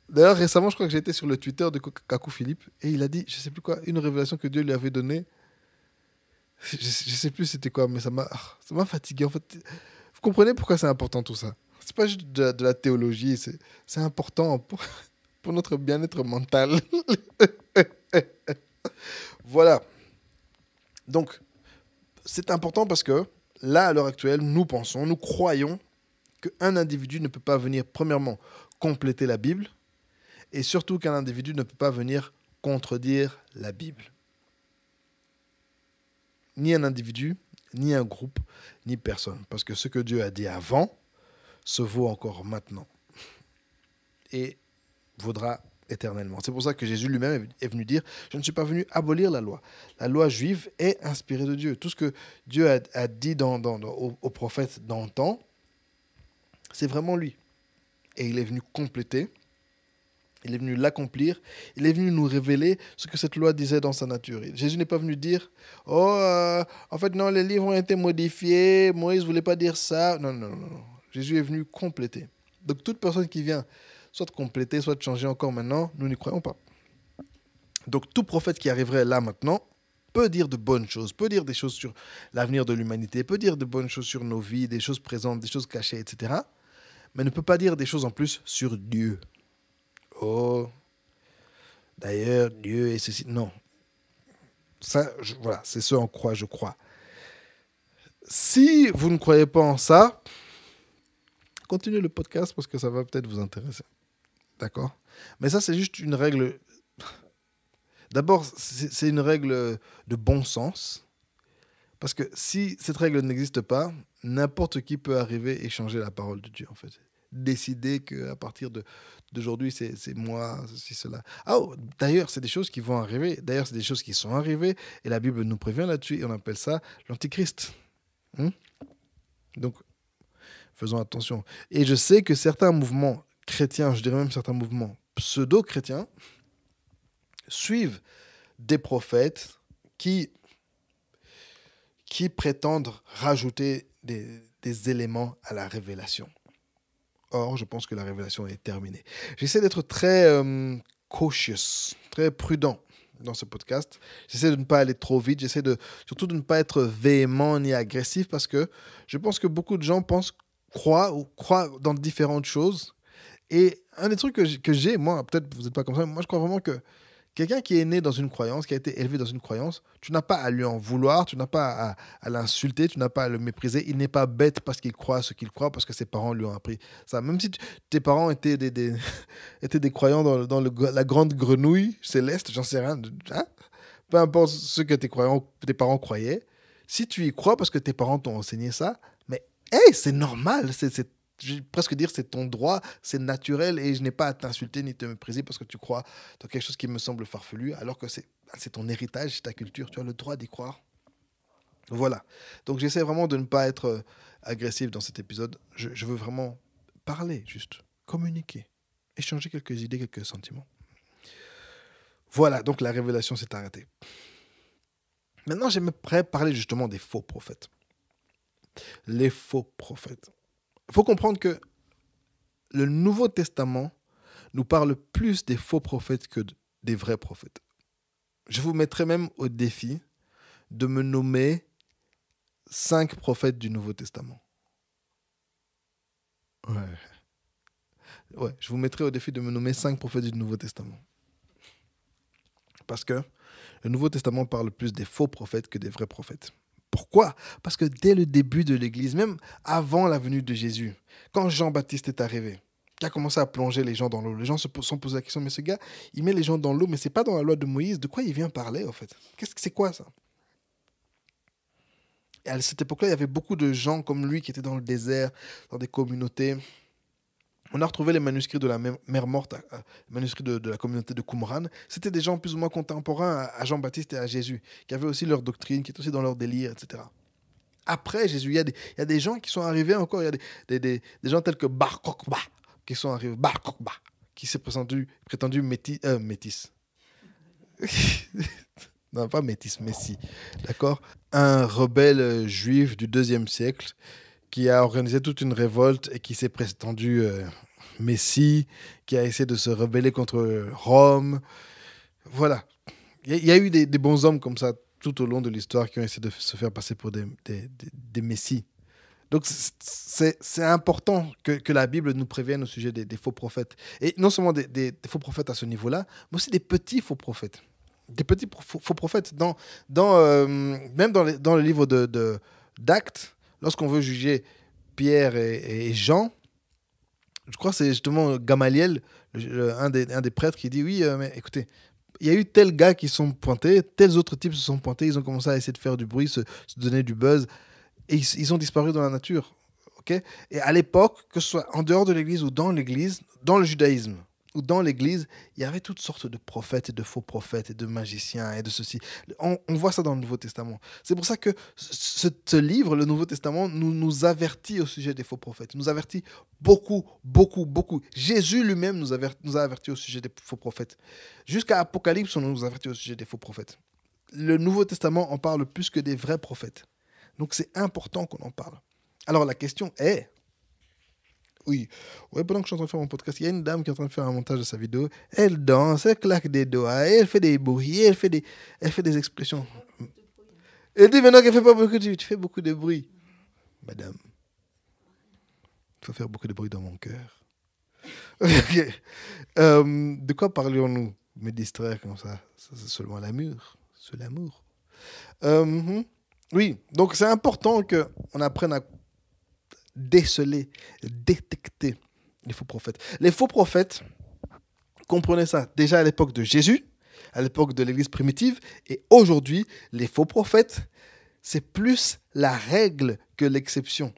D'ailleurs, récemment, je crois que j'étais sur le Twitter de Kakou Philippe et il a dit, je sais plus quoi, une révélation que Dieu lui avait donnée. Je sais plus c'était quoi, mais ça m'a fatigué. En fait, vous comprenez pourquoi c'est important tout ça? C'est pas juste de la théologie, c'est important pour notre bien-être mental. Voilà. Donc, c'est important parce que là, à l'heure actuelle, nous croyons qu'un individu ne peut pas venir, premièrement, compléter la Bible et surtout qu'un individu ne peut pas venir contredire la Bible. Ni un individu, ni un groupe, ni personne. Parce que ce que Dieu a dit avant se vaut encore maintenant et vaudra éternellement. C'est pour ça que Jésus lui-même est venu dire « Je ne suis pas venu abolir la loi. La loi juive est inspirée de Dieu. Tout ce que Dieu a dit aux prophètes d'antan, c'est vraiment lui. Et il est venu compléter, il est venu l'accomplir, il est venu nous révéler ce que cette loi disait dans sa nature. Jésus n'est pas venu dire « Oh, en fait, non, les livres ont été modifiés, Moïse ne voulait pas dire ça. » Non, non, non, non. Jésus est venu compléter. Donc, toute personne qui vient soit compléter, soit changer encore maintenant, nous n'y croyons pas. Donc, tout prophète qui arriverait là maintenant peut dire de bonnes choses, peut dire des choses sur l'avenir de l'humanité, peut dire de bonnes choses sur nos vies, des choses présentes, des choses cachées, etc. Mais ne peut pas dire des choses en plus sur Dieu. Oh, d'ailleurs, Dieu est ceci. Non. Ça, voilà, c'est ce en quoi je crois. Si vous ne croyez pas en ça, continuez le podcast parce que ça va peut-être vous intéresser. D'accord? Mais ça, c'est juste une règle. D'abord, c'est une règle de bon sens. Parce que si cette règle n'existe pas, n'importe qui peut arriver et changer la parole de Dieu, en fait. Décider qu'à partir d'aujourd'hui, c'est moi, ceci, cela. Ah, oh, d'ailleurs, c'est des choses qui vont arriver. D'ailleurs, c'est des choses qui sont arrivées. Et la Bible nous prévient là-dessus. Et on appelle ça l'antichrist. Donc, faisons attention. Et je sais que certains mouvements chrétiens, je dirais même certains mouvements pseudo-chrétiens, suivent des prophètes qui prétendent rajouter des éléments à la révélation. Or, je pense que la révélation est terminée. J'essaie d'être très cautious, très prudent dans ce podcast. J'essaie de ne pas aller trop vite. J'essaie surtout de ne pas être véhément ni agressif parce que je pense que beaucoup de gens croient dans différentes choses. Et un des trucs que j'ai, moi, peut-être vous n'êtes pas comme ça, mais moi je crois vraiment que quelqu'un qui est né dans une croyance, qui a été élevé dans une croyance, tu n'as pas à lui en vouloir, tu n'as pas à l'insulter, tu n'as pas à le mépriser. Il n'est pas bête parce qu'il croit ce qu'il croit, parce que ses parents lui ont appris ça. Même si tes parents étaient étaient des croyants dans la grande grenouille céleste, j'en sais rien, hein? Peu importe ce que tes parents croyaient, si tu y crois parce que tes parents t'ont enseigné ça, mais hey, c'est normal, je vais presque dire c'est ton droit, c'est naturel et je n'ai pas à t'insulter ni te mépriser parce que tu crois dans quelque chose qui me semble farfelu alors que c'est ton héritage, c'est ta culture, tu as le droit d'y croire. Voilà. Donc j'essaie vraiment de ne pas être agressif dans cet épisode. Je veux vraiment parler, juste communiquer, échanger quelques idées, quelques sentiments. Voilà, donc la révélation s'est arrêtée. Maintenant, j'aimerais parler justement des faux prophètes. Les faux prophètes. Il faut comprendre que le Nouveau Testament nous parle plus des faux prophètes que des vrais prophètes. Je vous mettrai même au défi de me nommer 5 prophètes du Nouveau Testament. Ouais, je vous mettrai au défi de me nommer 5 prophètes du Nouveau Testament. Parce que le Nouveau Testament parle plus des faux prophètes que des vrais prophètes. Pourquoi? Parce que dès le début de l'Église, même avant la venue de Jésus, quand Jean-Baptiste est arrivé, qui a commencé à plonger les gens dans l'eau, les gens se sont posé la question, mais ce gars, il met les gens dans l'eau, mais c'est pas dans la loi de Moïse, de quoi il vient parler en fait? C'est quoi ça? Et à cette époque-là, il y avait beaucoup de gens comme lui qui étaient dans le désert, dans des communautés. On a retrouvé les manuscrits de la mer morte, les manuscrits de la communauté de Qumran. C'était des gens plus ou moins contemporains à Jean-Baptiste et à Jésus, qui avaient aussi leur doctrine, qui étaient aussi dans leur délire, etc. Après Jésus, il y a des gens qui sont arrivés encore. Il y a des gens tels que Bar Kokhba qui sont arrivés. Bar Kokhba, qui s'est prétendu métis. Non, pas métis, Messie. D'accord? Un rebelle juif du 2e siècle qui a organisé toute une révolte et qui s'est prétendu Messie, qui a essayé de se rebeller contre Rome. Voilà. Il y a eu des bons hommes comme ça tout au long de l'histoire qui ont essayé de se faire passer pour des messies. Donc c'est important que la Bible nous prévienne au sujet des faux prophètes. Et non seulement des faux prophètes à ce niveau-là, mais aussi des petits faux prophètes. Des petits faux prophètes. Même dans le livre d'Actes, lorsqu'on veut juger Pierre et Jean, je crois que c'est justement Gamaliel, un des prêtres, qui dit oui, mais écoutez, il y a eu tels gars qui sont pointés, tels autres types se sont pointés, ils ont commencé à essayer de faire du bruit, se donner du buzz, et ils ont disparu dans la nature. Okay? Et à l'époque, que ce soit en dehors de l'église ou dans l'église, dans le judaïsme ou dans l'église, il y avait toutes sortes de prophètes et de faux prophètes et de magiciens et de ceci. On voit ça dans le Nouveau Testament. C'est pour ça que ce livre, le Nouveau Testament, nous avertit au sujet des faux prophètes. Il nous avertit beaucoup, beaucoup, beaucoup. Jésus lui-même nous a avertis au sujet des faux prophètes. Jusqu'à Apocalypse, on nous avertit au sujet des faux prophètes. Le Nouveau Testament en parle plus que des vrais prophètes. Donc c'est important qu'on en parle. Alors la question est, Oui. Ouais, pendant que je suis en train de faire mon podcast, il y a une dame qui est en train de faire un montage de sa vidéo. Elle danse, elle claque des doigts, elle fait des bruits, elle fait des expressions. Elle dit maintenant qu'elle fait pas beaucoup de... Tu fais beaucoup de bruit. Madame, il faut faire beaucoup de bruit dans mon cœur. Ok. De quoi parlions-nous? Me distraire comme ça. Ça, c'est seulement l'amour. C'est l'amour. Mhm. Oui, donc c'est important qu'on apprenne à déceler, détecter les faux prophètes. Les faux prophètes, comprenez ça, déjà à l'époque de Jésus, à l'époque de l'Église primitive, et aujourd'hui, les faux prophètes, c'est plus la règle que l'exception.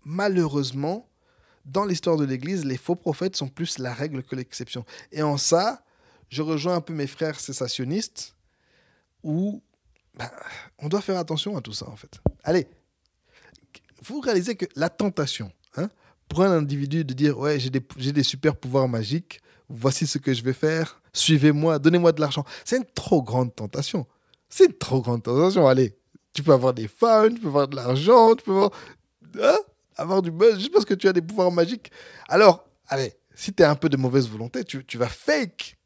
Malheureusement, dans l'histoire de l'Église, les faux prophètes sont plus la règle que l'exception. Et en ça, je rejoins un peu mes frères cessationnistes, où ben, on doit faire attention à tout ça, en fait. Allez, vous réalisez que la tentation, hein, pour un individu de dire ouais, j'ai des super pouvoirs magiques, voici ce que je vais faire, suivez-moi, donnez-moi de l'argent, c'est une trop grande tentation. C'est une trop grande tentation. Allez, tu peux avoir des fans, tu peux avoir de l'argent, tu peux hein, avoir du buzz juste parce que tu as des pouvoirs magiques. Alors, allez, si tu as un peu de mauvaise volonté, tu vas fake.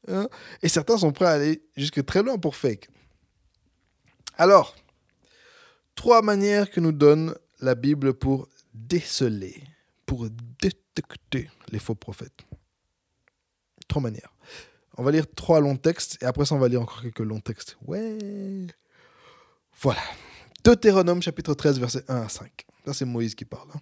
Hein, et certains sont prêts à aller jusque très loin pour fake. Alors, 3 manières que nous donne la Bible pour déceler, pour détecter les faux prophètes. 3 manières. On va lire 3 longs textes et après ça, on va lire encore quelques longs textes. Ouais. Voilà. Deutéronome chapitre 13, versets 1 à 5. Là, c'est Moïse qui parle. Hein.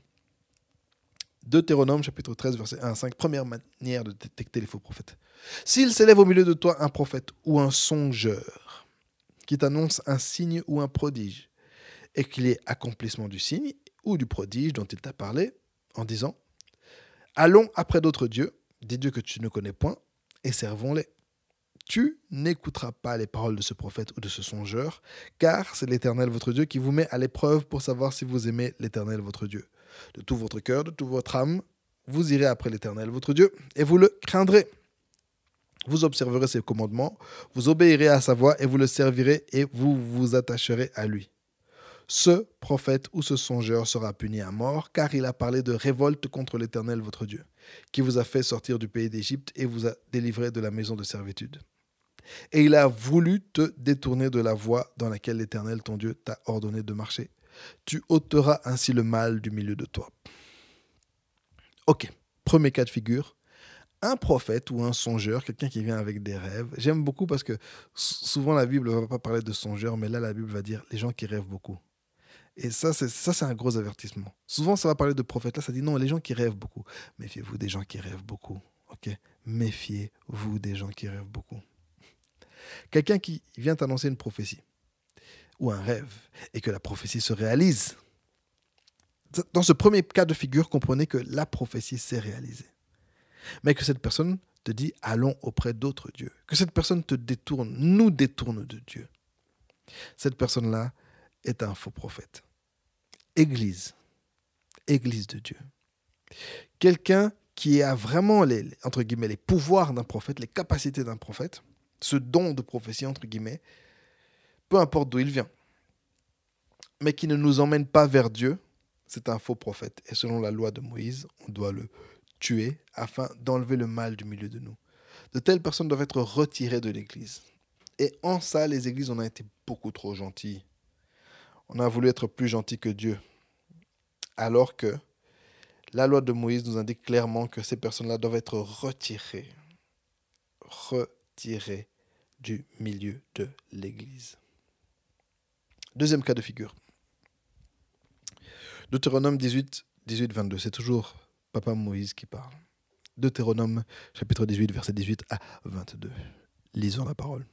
Deutéronome chapitre 13, versets 1 à 5. Première manière de détecter les faux prophètes. S'il s'élève au milieu de toi un prophète ou un songeur qui t'annonce un signe ou un prodige, et qu'il y ait accomplissement du signe ou du prodige dont il t'a parlé, en disant « Allons après d'autres dieux, des dieux que tu ne connais point, et servons-les. » Tu n'écouteras pas les paroles de ce prophète ou de ce songeur, car c'est l'Éternel votre Dieu qui vous met à l'épreuve pour savoir si vous aimez l'Éternel votre Dieu. De tout votre cœur, de toute votre âme, vous irez après l'Éternel votre Dieu, et vous le craindrez. Vous observerez ses commandements, vous obéirez à sa voix, et vous le servirez, et vous vous attacherez à lui. Ce prophète ou ce songeur sera puni à mort, car il a parlé de révolte contre l'Éternel votre Dieu, qui vous a fait sortir du pays d'Égypte et vous a délivré de la maison de servitude. Et il a voulu te détourner de la voie dans laquelle l'Éternel ton Dieu t'a ordonné de marcher. Tu ôteras ainsi le mal du milieu de toi. Ok, premier cas de figure. Un prophète ou un songeur, quelqu'un qui vient avec des rêves. J'aime beaucoup parce que souvent la Bible ne va pas parler de songeur, mais là la Bible va dire les gens qui rêvent beaucoup. Et ça, c'est un gros avertissement. Souvent, ça va parler de prophètes. Là, ça dit non, les gens qui rêvent beaucoup. Méfiez-vous des gens qui rêvent beaucoup. Ok. Méfiez-vous des gens qui rêvent beaucoup. Quelqu'un qui vient t'annoncer une prophétie ou un rêve et que la prophétie se réalise. Dans ce premier cas de figure, comprenez que la prophétie s'est réalisée. Mais que cette personne te dit allons auprès d'autres dieux. Que cette personne te détourne, nous détourne de Dieu. Cette personne-là est un faux prophète. Église de Dieu. Quelqu'un qui a vraiment entre guillemets, les pouvoirs d'un prophète, les capacités d'un prophète, ce don de prophétie, entre guillemets, peu importe d'où il vient, mais qui ne nous emmène pas vers Dieu, c'est un faux prophète. Et selon la loi de Moïse, on doit le tuer afin d'enlever le mal du milieu de nous. De telles personnes doivent être retirées de l'Église. Et en ça, les églises, on a été beaucoup trop gentils. On a voulu être plus gentils que Dieu. Alors que la loi de Moïse nous indique clairement que ces personnes-là doivent être retirées du milieu de l'Église. Deuxième cas de figure. Deutéronome 18, 22. C'est toujours Papa Moïse qui parle. Deutéronome chapitre 18, versets 18 à 22. Lisons la parole.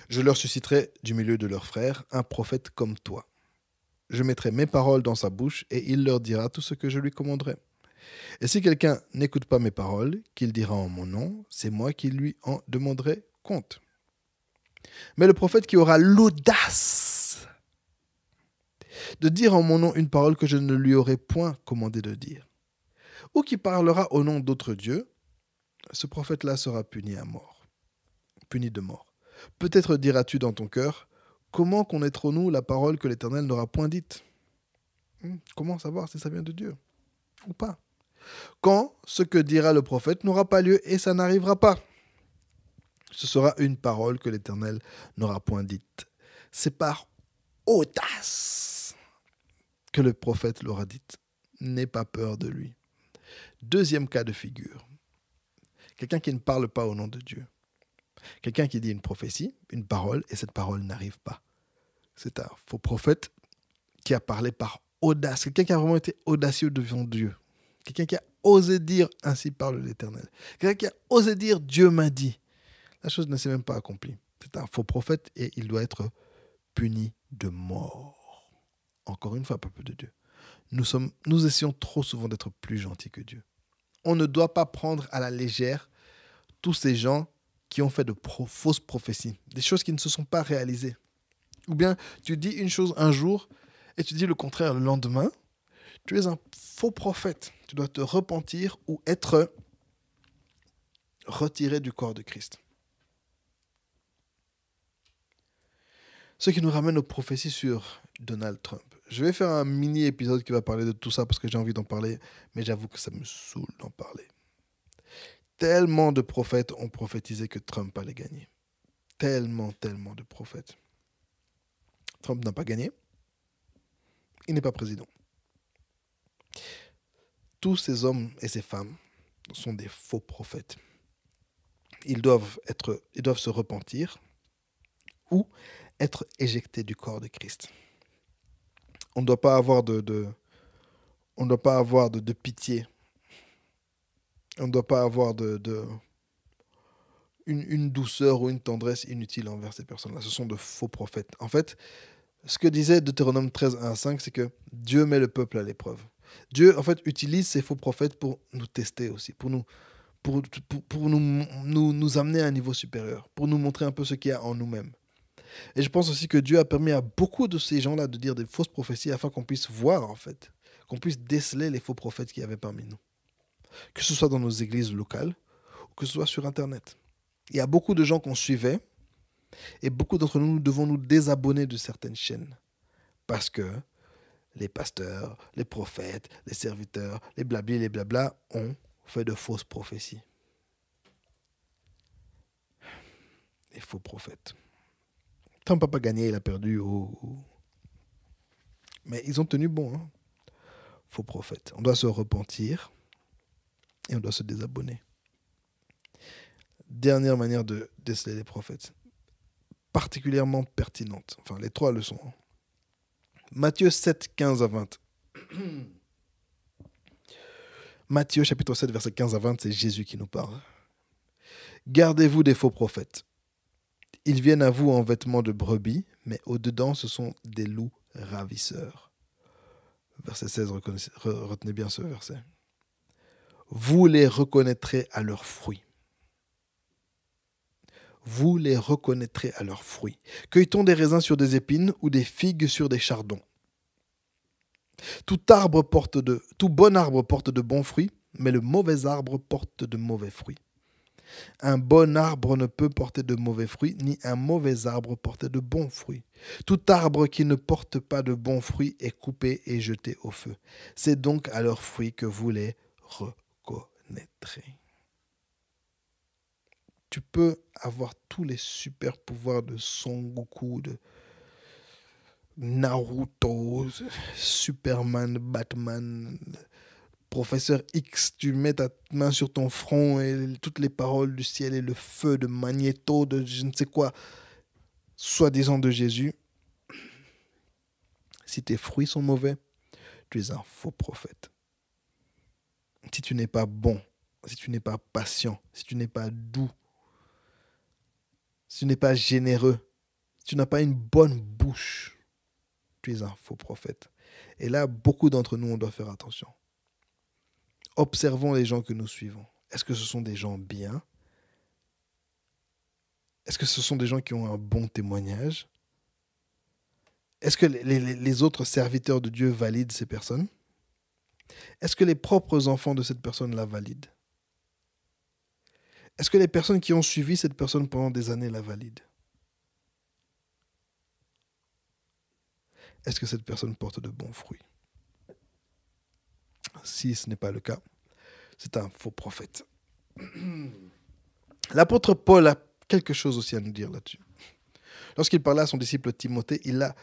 Je leur susciterai du milieu de leurs frères un prophète comme toi. Je mettrai mes paroles dans sa bouche et il leur dira tout ce que je lui commanderai. Et si quelqu'un n'écoute pas mes paroles, qu'il dira en mon nom, c'est moi qui lui en demanderai compte. Mais le prophète qui aura l'audace de dire en mon nom une parole que je ne lui aurai point commandé de dire, ou qui parlera au nom d'autres dieux, ce prophète-là sera puni de mort. Peut-être diras-tu dans ton cœur, comment connaîtrons-nous la parole que l'Éternel n'aura point dite ? Comment savoir si ça vient de Dieu ? ou pas. Quand ce que dira le prophète n'aura pas lieu et ça n'arrivera pas. Ce sera une parole que l'Éternel n'aura point dite. C'est par audace que le prophète l'aura dite. N'aie pas peur de lui. Deuxième cas de figure. Quelqu'un qui ne parle pas au nom de Dieu. Quelqu'un qui dit une prophétie, une parole, et cette parole n'arrive pas. C'est un faux prophète qui a parlé par audace. Quelqu'un qui a vraiment été audacieux devant Dieu. Quelqu'un qui a osé dire « Ainsi parle l'Éternel ». Quelqu'un qui a osé dire « Dieu m'a dit ». La chose ne s'est même pas accomplie. C'est un faux prophète et il doit être puni de mort. Encore une fois, peuple de Dieu. Nous essayons trop souvent d'être plus gentils que Dieu. On ne doit pas prendre à la légère tous ces gens qui ont fait de fausses prophéties, des choses qui ne se sont pas réalisées. Ou bien tu dis une chose un jour et tu dis le contraire le lendemain. Tu es un faux prophète. Tu dois te repentir ou être retiré du corps de Christ. Ce qui nous ramène aux prophéties sur Donald Trump. Je vais faire un mini-épisode qui va parler de tout ça parce que j'ai envie d'en parler, mais j'avoue que ça me saoule d'en parler. Tellement de prophètes ont prophétisé que Trump allait gagner. Tellement de prophètes. Trump n'a pas gagné. Il n'est pas président. Tous ces hommes et ces femmes sont des faux prophètes. Ils doivent se repentir ou être éjectés du corps de Christ. On ne doit pas avoir de pitié. On ne doit pas avoir une douceur ou une tendresse inutile envers ces personnes-là. Ce sont de faux prophètes. En fait, ce que disait Deutéronome 13, 1 à 5, c'est que Dieu met le peuple à l'épreuve. Dieu, en fait, utilise ces faux prophètes pour nous tester aussi, pour nous amener à un niveau supérieur, pour nous montrer un peu ce qu'il y a en nous-mêmes. Et je pense aussi que Dieu a permis à beaucoup de ces gens-là de dire des fausses prophéties afin qu'on puisse voir, en fait, qu'on puisse déceler les faux prophètes qu'il y avait parmi nous. Que ce soit dans nos églises locales ou que ce soit sur Internet. Il y a beaucoup de gens qu'on suivait et beaucoup d'entre nous devons nous désabonner de certaines chaînes parce que les pasteurs, les prophètes, les serviteurs, les blabli, les blabla ont fait de fausses prophéties. Les faux prophètes. Trump n'a pas gagné, il a perdu. Mais ils ont tenu bon. Hein. Faux prophètes. On doit se repentir et on doit se désabonner. Dernière manière de déceler les prophètes. Particulièrement pertinente. Enfin, les trois leçons. Matthieu 7, 15 à 20. Matthieu chapitre 7, verset 15 à 20, c'est Jésus qui nous parle. Gardez-vous des faux prophètes. Ils viennent à vous en vêtements de brebis, mais au-dedans, ce sont des loups ravisseurs. Verset 16, retenez bien ce verset. Vous les reconnaîtrez à leurs fruits. Vous les reconnaîtrez à leurs fruits. Cueille-t-on des raisins sur des épines ou des figues sur des chardons? Tout bon arbre porte de bons fruits, mais le mauvais arbre porte de mauvais fruits. Un bon arbre ne peut porter de mauvais fruits, ni un mauvais arbre porter de bons fruits. Tout arbre qui ne porte pas de bons fruits est coupé et jeté au feu. C'est donc à leurs fruits que vous les reconnaîtrez. Tu peux avoir tous les super pouvoirs de Son Goku, de Naruto, Superman, Batman, Professeur X, tu mets ta main sur ton front et toutes les paroles du ciel et le feu de Magnéto, de je ne sais quoi, soi-disant de Jésus. Si tes fruits sont mauvais, tu es un faux prophète. Si tu n'es pas bon, si tu n'es pas patient, si tu n'es pas doux, si tu n'es pas généreux, si tu n'as pas une bonne bouche, tu es un faux prophète. Et là, beaucoup d'entre nous, on doit faire attention. Observons les gens que nous suivons. Est-ce que ce sont des gens bien? Est-ce que ce sont des gens qui ont un bon témoignage? Est-ce que les autres serviteurs de Dieu valident ces personnes? Est-ce que les propres enfants de cette personne la valident? Est-ce que les personnes qui ont suivi cette personne pendant des années la valident? Est-ce que cette personne porte de bons fruits? si ce n'est pas le cas, c'est un faux prophète. L'apôtre Paul a quelque chose aussi à nous dire là-dessus. Lorsqu'il parlait à son disciple Timothée, il l'a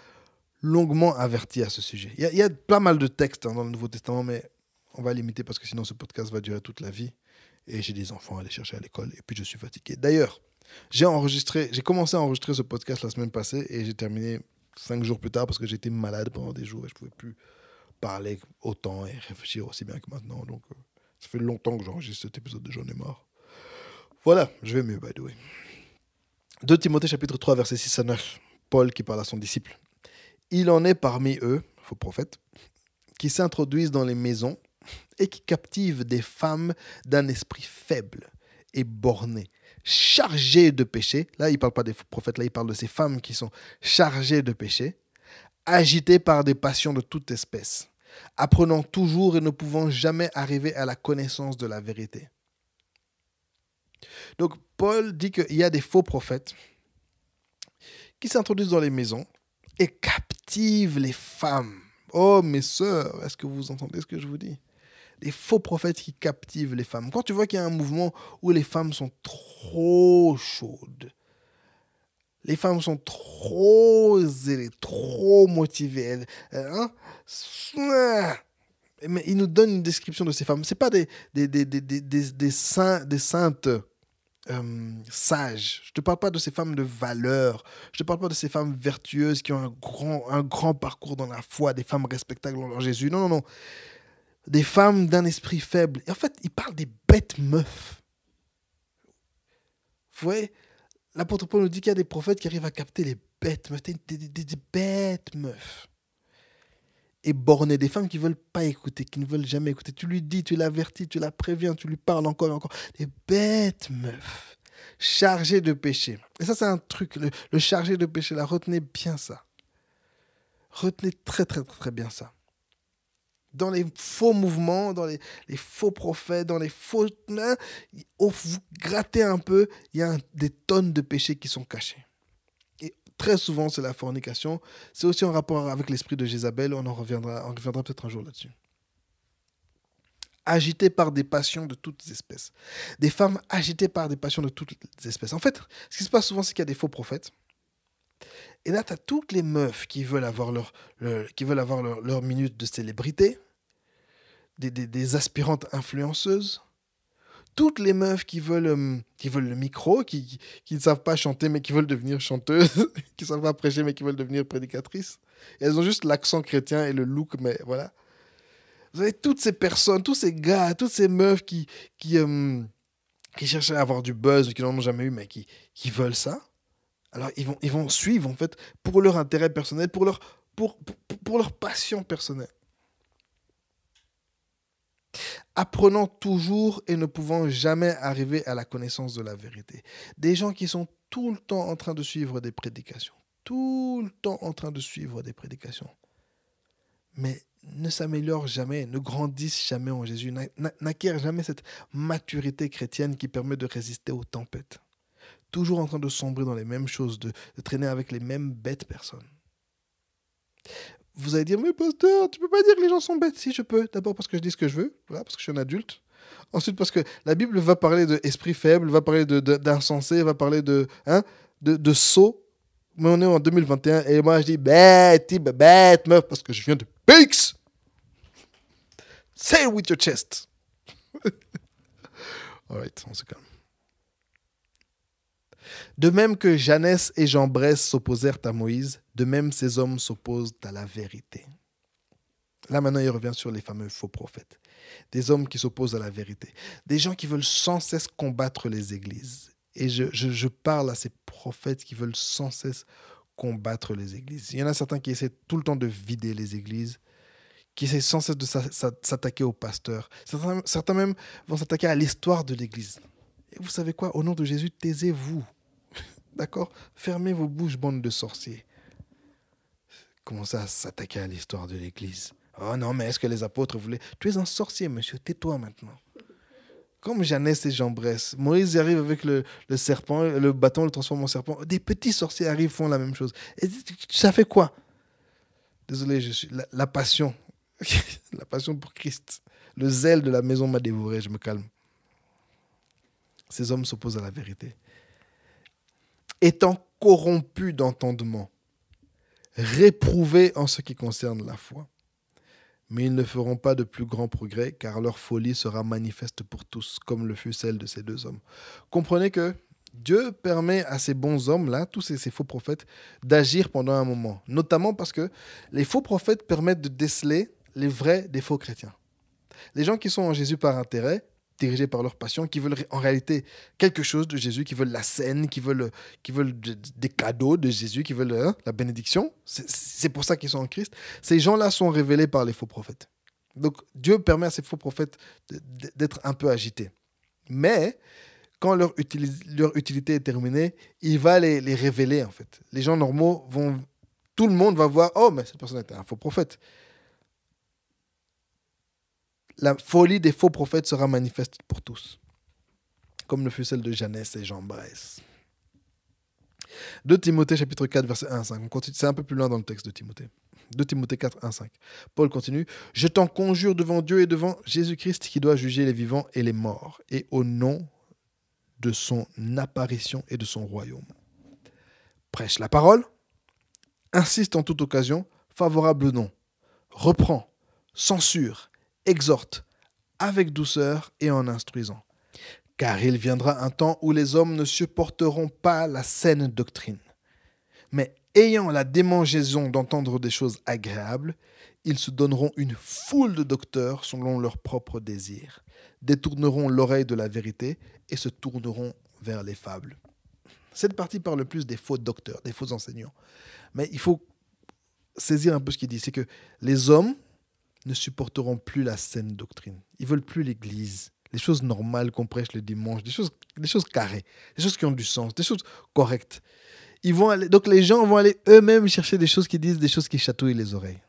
longuement averti à ce sujet. Il y a pas mal de textes dans le Nouveau Testament, mais on va limiter parce que sinon ce podcast va durer toute la vie. Et j'ai des enfants à aller chercher à l'école et puis je suis fatigué. D'ailleurs, j'ai commencé à enregistrer ce podcast la semaine passée et j'ai terminé 5 jours plus tard parce que j'étais malade pendant des jours et je ne pouvais plus parler autant et réfléchir aussi bien que maintenant. Donc, ça fait longtemps que j'enregistre cet épisode de J'en ai marre. Voilà, je vais mieux, by the way. 2 Timothée chapitre 3, versets 6 à 9. Paul qui parle à son disciple. Il en est parmi eux, faux prophètes, qui s'introduisent dans les maisons et qui captivent des femmes d'un esprit faible et borné, chargées de péché. Là, il ne parle pas des faux prophètes, là, il parle de ces femmes qui sont chargées de péché, agitées par des passions de toute espèce, apprenant toujours et ne pouvant jamais arriver à la connaissance de la vérité. Donc, Paul dit qu'il y a des faux prophètes qui s'introduisent dans les maisons et captivent les femmes. Oh, mes sœurs, est-ce que vous entendez ce que je vous dis? Des faux prophètes qui captivent les femmes. Quand tu vois qu'il y a un mouvement où les femmes sont trop chaudes, les femmes sont trop zélées, trop motivées, mais il nous donne une description de ces femmes. Ce n'est pas des saintes sages. Je ne te parle pas de ces femmes de valeur. Je ne te parle pas de ces femmes vertueuses qui ont un grand parcours dans la foi, des femmes respectables en leur Jésus. Non, non, non. Des femmes d'un esprit faible. Et en fait, il parle des bêtes meufs. Vous voyez, l'apôtre Paul nous dit qu'il y a des prophètes qui arrivent à capter les bêtes meufs, des bêtes meufs. Et bornées, des femmes qui ne veulent pas écouter, qui ne veulent jamais écouter. Tu lui dis, tu l'avertis, tu la préviens, tu lui parles encore et encore. Des bêtes meufs, chargées de péché. Et ça, c'est un truc, le chargé de péché, là, retenez bien ça. Retenez très, très, très bien ça. Dans les faux mouvements, dans les faux prophètes, dans les faux... vous grattez un peu, il y a des tonnes de péchés qui sont cachés. Et très souvent, c'est la fornication. C'est aussi en rapport avec l'esprit de Jézabel. On reviendra peut-être un jour là-dessus. Agitées par des passions de toutes espèces. Des femmes agitées par des passions de toutes espèces. En fait, ce qui se passe souvent, c'est qu'il y a des faux prophètes. Et là, tu as toutes les meufs qui veulent avoir leur minute de célébrité. Des aspirantes influenceuses, toutes les meufs qui veulent le micro, qui ne savent pas chanter mais qui veulent devenir chanteuses, qui ne savent pas prêcher mais qui veulent devenir prédicatrices. Et elles ont juste l'accent chrétien et le look, mais voilà. Vous avez toutes ces personnes, tous ces gars, toutes ces meufs qui cherchent à avoir du buzz, qui n'en ont jamais eu, mais qui veulent ça. Alors ils vont suivre en fait pour leur intérêt personnel, pour leur passion personnelle. Apprenant toujours et ne pouvant jamais arriver à la connaissance de la vérité. Des gens qui sont tout le temps en train de suivre des prédications. Tout le temps en train de suivre des prédications. Mais ne s'améliorent jamais, ne grandissent jamais en Jésus, n'acquièrent jamais cette maturité chrétienne qui permet de résister aux tempêtes. Toujours en train de sombrer dans les mêmes choses, de traîner avec les mêmes bêtes personnes. Vous allez dire, mais pasteur, tu peux pas dire que les gens sont bêtes. Si, je peux. D'abord parce que je dis ce que je veux, voilà, parce que je suis un adulte. Ensuite parce que la Bible va parler d'esprit faible, va parler d'insensé, va parler de sot. Mais on est en 2021 et moi je dis bête, meuf, parce que je viens de Pix. Say it with your chest. Alright, on se calme. De même que Janès et Jambres s'opposèrent à Moïse, de même ces hommes s'opposent à la vérité. Là maintenant il revient sur les fameux faux prophètes. Des hommes qui s'opposent à la vérité. Des gens qui veulent sans cesse combattre les églises. Et je parle à ces prophètes qui veulent sans cesse combattre les églises. Il y en a certains qui essaient tout le temps de vider les églises, qui essaient sans cesse de s'attaquer aux pasteurs. Certains même vont s'attaquer à l'histoire de l'église. Et vous savez quoi? Au nom de Jésus, taisez-vous. D'accord? Fermez vos bouches, bande de sorciers. Commencez à s'attaquer à l'histoire de l'église. Oh non, mais est-ce que les apôtres voulaient... Tu es un sorcier, monsieur, tais-toi maintenant. Comme Janès et Jambres. Moïse arrive avec le serpent, le bâton le transforme en serpent. Des petits sorciers arrivent, font la même chose. Et ça fait quoi? Désolé, je suis... La passion. La passion pour Christ. Le zèle de la maison m'a dévoré, je me calme. Ces hommes s'opposent à la vérité. Étant corrompus d'entendement, réprouvés en ce qui concerne la foi. Mais ils ne feront pas de plus grands progrès, car leur folie sera manifeste pour tous, comme le fut celle de ces deux hommes. Comprenez que Dieu permet à ces bons hommes-là, tous ces faux prophètes, d'agir pendant un moment. Notamment parce que les faux prophètes permettent de déceler les vrais des faux chrétiens. Les gens qui sont en Jésus par intérêt, dirigés par leur passion, qui veulent en réalité quelque chose de Jésus, qui veulent la scène, qui veulent des cadeaux de Jésus, qui veulent la bénédiction. C'est pour ça qu'ils sont en Christ. Ces gens-là sont révélés par les faux prophètes. Donc Dieu permet à ces faux prophètes d'être un peu agités. Mais quand leur utilité est terminée, il va les révéler en fait. Les gens normaux vont... Tout le monde va voir, oh, mais cette personne était un faux prophète. La folie des faux prophètes sera manifeste pour tous, comme le fut celle de Jeannès et Jean Bresse. 2 Timothée chapitre 4, verset 1 à 5. On continue, c'est un peu plus loin dans le texte de Timothée. 2 Timothée 4, 1 à 5. Paul continue. « Je t'en conjure devant Dieu et devant Jésus-Christ qui doit juger les vivants et les morts, et au nom de son apparition et de son royaume. Prêche la parole, insiste en toute occasion, favorable ou non, reprend, censure, exhorte, avec douceur et en instruisant. Car il viendra un temps où les hommes ne supporteront pas la saine doctrine. Mais ayant la démangeaison d'entendre des choses agréables, ils se donneront une foule de docteurs selon leurs propres désirs, détourneront l'oreille de la vérité et se tourneront vers les fables. » Cette partie parle plus des faux docteurs, des faux enseignants. Mais il faut saisir un peu ce qu'il dit. C'est que les hommes ne supporteront plus la saine doctrine. Ils veulent plus l'église, les choses normales qu'on prêche le dimanche, des choses carrées, des choses qui ont du sens, des choses correctes. Donc les gens vont aller eux-mêmes chercher des choses qui disent, des choses qui chatouillent les oreilles.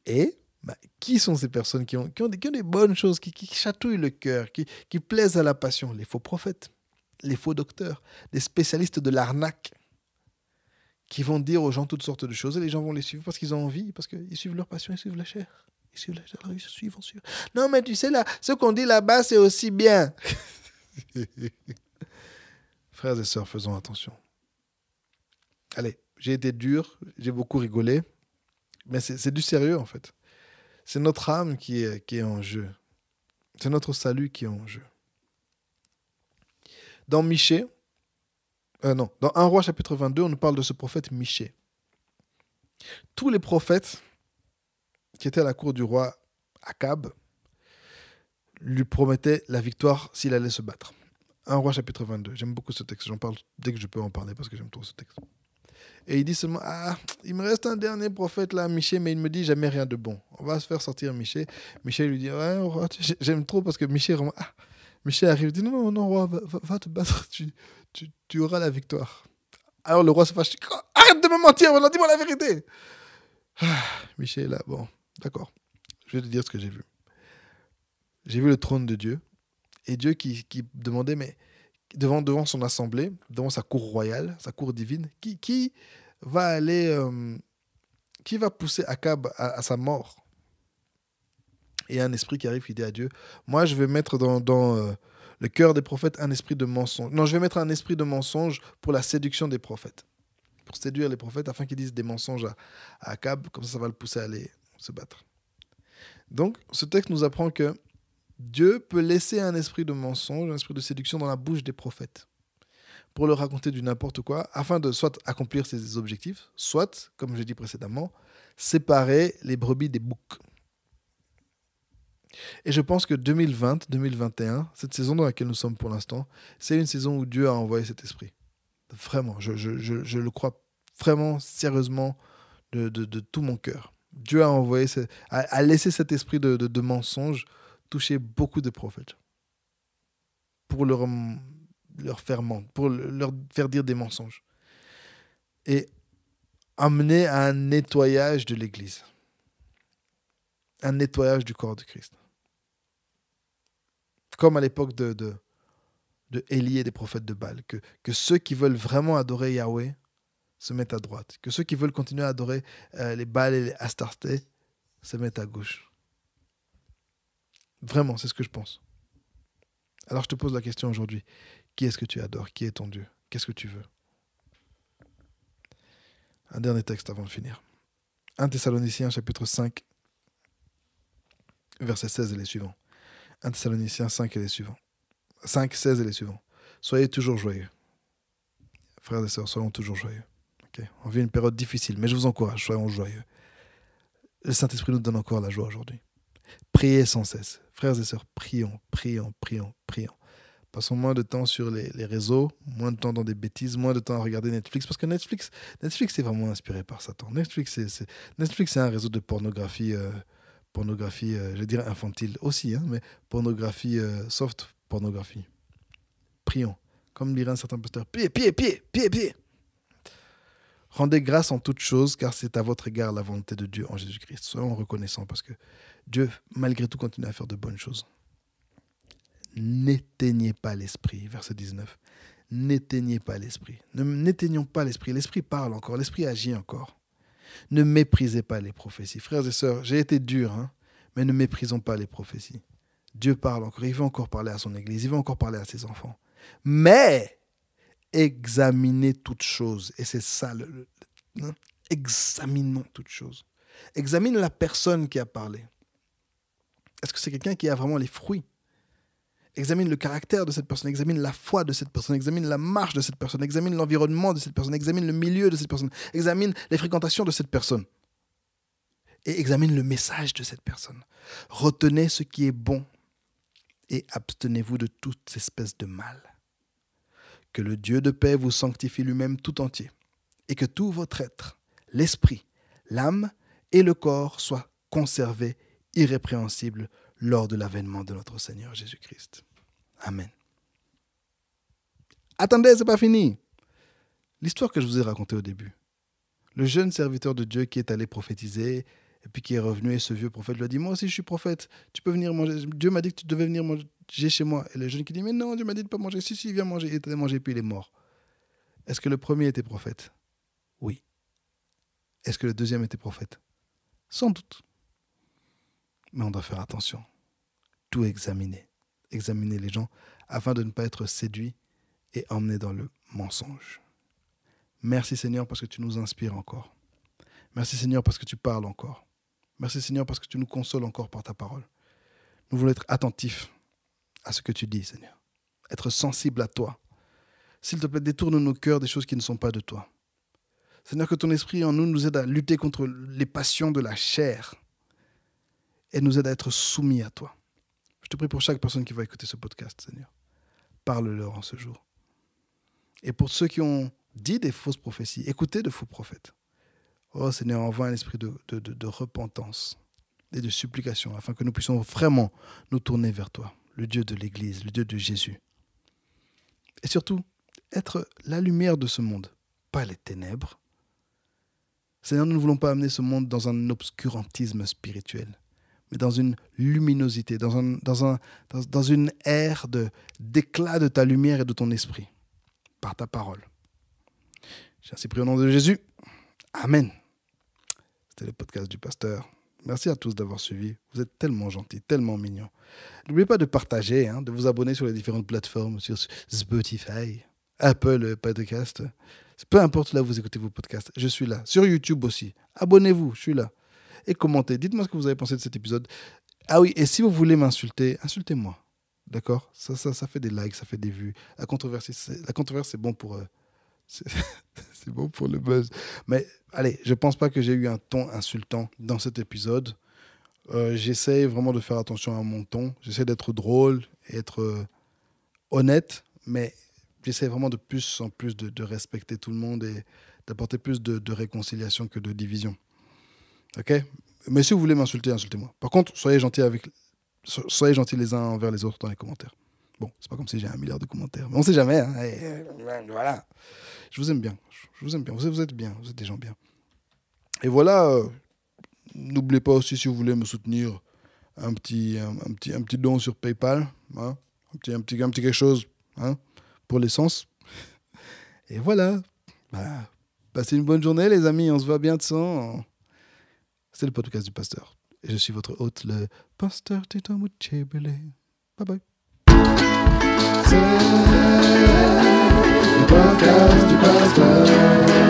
Et qui sont ces personnes qui ont des bonnes choses, qui chatouillent le cœur, qui plaisent à la passion? Les faux prophètes, les faux docteurs, les spécialistes de l'arnaque, qui vont dire aux gens toutes sortes de choses et les gens vont les suivre parce qu'ils ont envie, parce qu'ils suivent leur passion, ils suivent la chair. Ils suivent la chair, ils suivent. Non, mais tu sais, là, ce qu'on dit là-bas, c'est aussi bien. Frères et sœurs, faisons attention. Allez, j'ai été dur, j'ai beaucoup rigolé, mais c'est du sérieux en fait. C'est notre âme qui est en jeu. C'est notre salut qui est en jeu. Dans Michée, dans 1 Roi chapitre 22, on nous parle de ce prophète Michée. Tous les prophètes qui étaient à la cour du roi Akab lui promettaient la victoire s'il allait se battre. 1 Roi chapitre 22. J'aime beaucoup ce texte. J'en parle dès que je peux en parler parce que j'aime trop ce texte. Et il dit seulement, il me reste un dernier prophète là, Michée, mais il me dit jamais rien de bon. On va se faire sortir Michée. Michée lui dit, ouais, roi, j'aime trop parce que Michée vraiment... Michée arrive, il dit, non, roi, va te battre, tu auras la victoire. Alors le roi se fâche, arrête de me mentir, dis-moi la vérité. Michée est là, bon, d'accord, je vais te dire ce que j'ai vu. J'ai vu le trône de Dieu, et Dieu qui demandait, mais devant son assemblée, devant sa cour royale, sa cour divine, qui va aller, qui va pousser Akab à sa mort? Et il y a un esprit qui arrive qui dit à Dieu, moi je vais mettre dans le cœur des prophètes un esprit de mensonge. Non, je vais mettre un esprit de mensonge pour la séduction des prophètes. Pour séduire les prophètes afin qu'ils disent des mensonges à Akab, comme ça va le pousser à aller se battre. Donc ce texte nous apprend que Dieu peut laisser un esprit de mensonge, un esprit de séduction dans la bouche des prophètes pour leur raconter du n'importe quoi afin de soit accomplir ses objectifs, soit, comme je dit précédemment, séparer les brebis des boucs. Et je pense que 2020, 2021, cette saison dans laquelle nous sommes pour l'instant, c'est une saison où Dieu a envoyé cet esprit. Vraiment, je le crois vraiment, sérieusement, de tout mon cœur. Dieu a laissé cet esprit de mensonge toucher beaucoup de prophètes pour leur faire mentir, pour leur faire dire des mensonges et amener à un nettoyage de l'Église, un nettoyage du corps de Christ. Comme à l'époque de Élie et des prophètes de Baal, que ceux qui veulent vraiment adorer Yahweh se mettent à droite, que ceux qui veulent continuer à adorer les Baal et les Astartés se mettent à gauche. Vraiment, c'est ce que je pense. Alors je te pose la question aujourd'hui. Qui est-ce que tu adores? Qui est ton Dieu? Qu'est-ce que tu veux? Un dernier texte avant de finir. 1 Thessaloniciens chapitre 5, versets 16 et les suivants. 1 Thessaloniciens 5 et les suivants. 5, 16 et les suivants. Soyez toujours joyeux. Frères et sœurs, soyons toujours joyeux. Okay? On vit une période difficile, mais je vous encourage, soyons joyeux. Le Saint-Esprit nous donne encore la joie aujourd'hui. Priez sans cesse. Frères et sœurs, prions, prions, prions, prions. Passons moins de temps sur les réseaux, moins de temps dans des bêtises, moins de temps à regarder Netflix, parce que Netflix est vraiment inspiré par Satan. Netflix, c'est un réseau de pornographie, je dirais infantile aussi, hein, mais pornographie, soft pornographie. Prions. Comme dirait un certain pasteur, priez. Rendez grâce en toutes choses, car c'est à votre égard la volonté de Dieu en Jésus-Christ. Soyons reconnaissants, parce que Dieu, malgré tout, continue à faire de bonnes choses. N'éteignez pas l'esprit, verset 19. N'éteignez pas l'esprit. N'éteignons pas l'esprit. L'esprit parle encore, l'esprit agit encore. Ne méprisez pas les prophéties. Frères et sœurs, j'ai été dur, hein, mais ne méprisons pas les prophéties. Dieu parle encore, il veut encore parler à son Église, il veut encore parler à ses enfants. Mais examinez toutes choses. Et c'est ça, examinons toutes choses. Examine la personne qui a parlé. Est-ce que c'est quelqu'un qui a vraiment les fruits? Examine le caractère de cette personne, examine la foi de cette personne, examine la marche de cette personne, examine l'environnement de cette personne, examine le milieu de cette personne, examine les fréquentations de cette personne. Et examine le message de cette personne. Retenez ce qui est bon et abstenez-vous de toute espèce de mal. Que le Dieu de paix vous sanctifie lui-même tout entier et que tout votre être, l'esprit, l'âme et le corps soient conservés irrépréhensibles lors de l'avènement de notre Seigneur Jésus-Christ. Amen. Attendez, c'est pas fini. L'histoire que je vous ai racontée au début. Le jeune serviteur de Dieu qui est allé prophétiser et puis qui est revenu et ce vieux prophète lui a dit « Moi aussi je suis prophète, tu peux venir manger. Dieu m'a dit que tu devais venir manger chez moi. » Et le jeune qui dit « Mais non, Dieu m'a dit de ne pas manger. Si, viens manger. » Il est allé manger puis il est mort. Est-ce que le premier était prophète? Oui. Est-ce que le deuxième était prophète? Sans doute. Mais on doit faire attention. Tout examiner. Examiner les gens afin de ne pas être séduit et emmené dans le mensonge. Merci Seigneur parce que tu nous inspires encore. Merci Seigneur parce que tu parles encore. Merci Seigneur parce que tu nous consoles encore par ta parole. Nous voulons être attentifs à ce que tu dis Seigneur. Être sensibles à toi. S'il te plaît, détourne nos cœurs des choses qui ne sont pas de toi. Seigneur, que ton esprit en nous aide à lutter contre les passions de la chair et nous aide à être soumis à toi. Je te prie pour chaque personne qui va écouter ce podcast, Seigneur. Parle-leur en ce jour. Et pour ceux qui ont dit des fausses prophéties, écoutez de faux prophètes. Oh Seigneur, envoie un esprit de repentance et de supplication afin que nous puissions vraiment nous tourner vers toi, le Dieu de l'Église, le Dieu de Jésus. Et surtout, être la lumière de ce monde, pas les ténèbres. Seigneur, nous ne voulons pas amener ce monde dans un obscurantisme spirituel, mais dans une luminosité, dans une ère d'éclat de ta lumière et de ton esprit, par ta parole. J'ai ainsi prié au nom de Jésus. Amen. C'était le podcast du pasteur. Merci à tous d'avoir suivi. Vous êtes tellement gentils, tellement mignons. N'oubliez pas de partager, de vous abonner sur les différentes plateformes, sur Spotify, Apple Podcast. Peu importe là où vous écoutez vos podcasts, je suis là. Sur YouTube aussi. Abonnez-vous, je suis là. Et commentez. Dites-moi ce que vous avez pensé de cet épisode. Ah oui, et si vous voulez m'insulter, insultez-moi. D'accord ? Ça fait des likes, ça fait des vues. La controverse, c'est bon pour... c'est bon pour le buzz. Mais allez, je pense pas que j'ai eu un ton insultant dans cet épisode. J'essaie vraiment de faire attention à mon ton. J'essaie d'être drôle et être honnête, mais j'essaie vraiment de plus en plus de respecter tout le monde et d'apporter plus de réconciliation que de division. Ok ? Mais si vous voulez m'insulter, insultez-moi. Par contre, soyez gentils les uns envers les autres dans les commentaires. Bon, c'est pas comme si j'ai 1 milliard de commentaires, mais on sait jamais. Voilà. Je vous aime bien. Vous êtes bien. Vous êtes des gens bien. Et voilà. N'oubliez pas aussi, si vous voulez me soutenir, un petit don sur PayPal. Un petit quelque chose pour l'essence. Et voilà. Passez une bonne journée, les amis. On se voit bientôt. C'est le podcast du pasteur. Et je suis votre hôte, le pasteur Tito Muchebele. Bye bye. C'est le podcast du pasteur.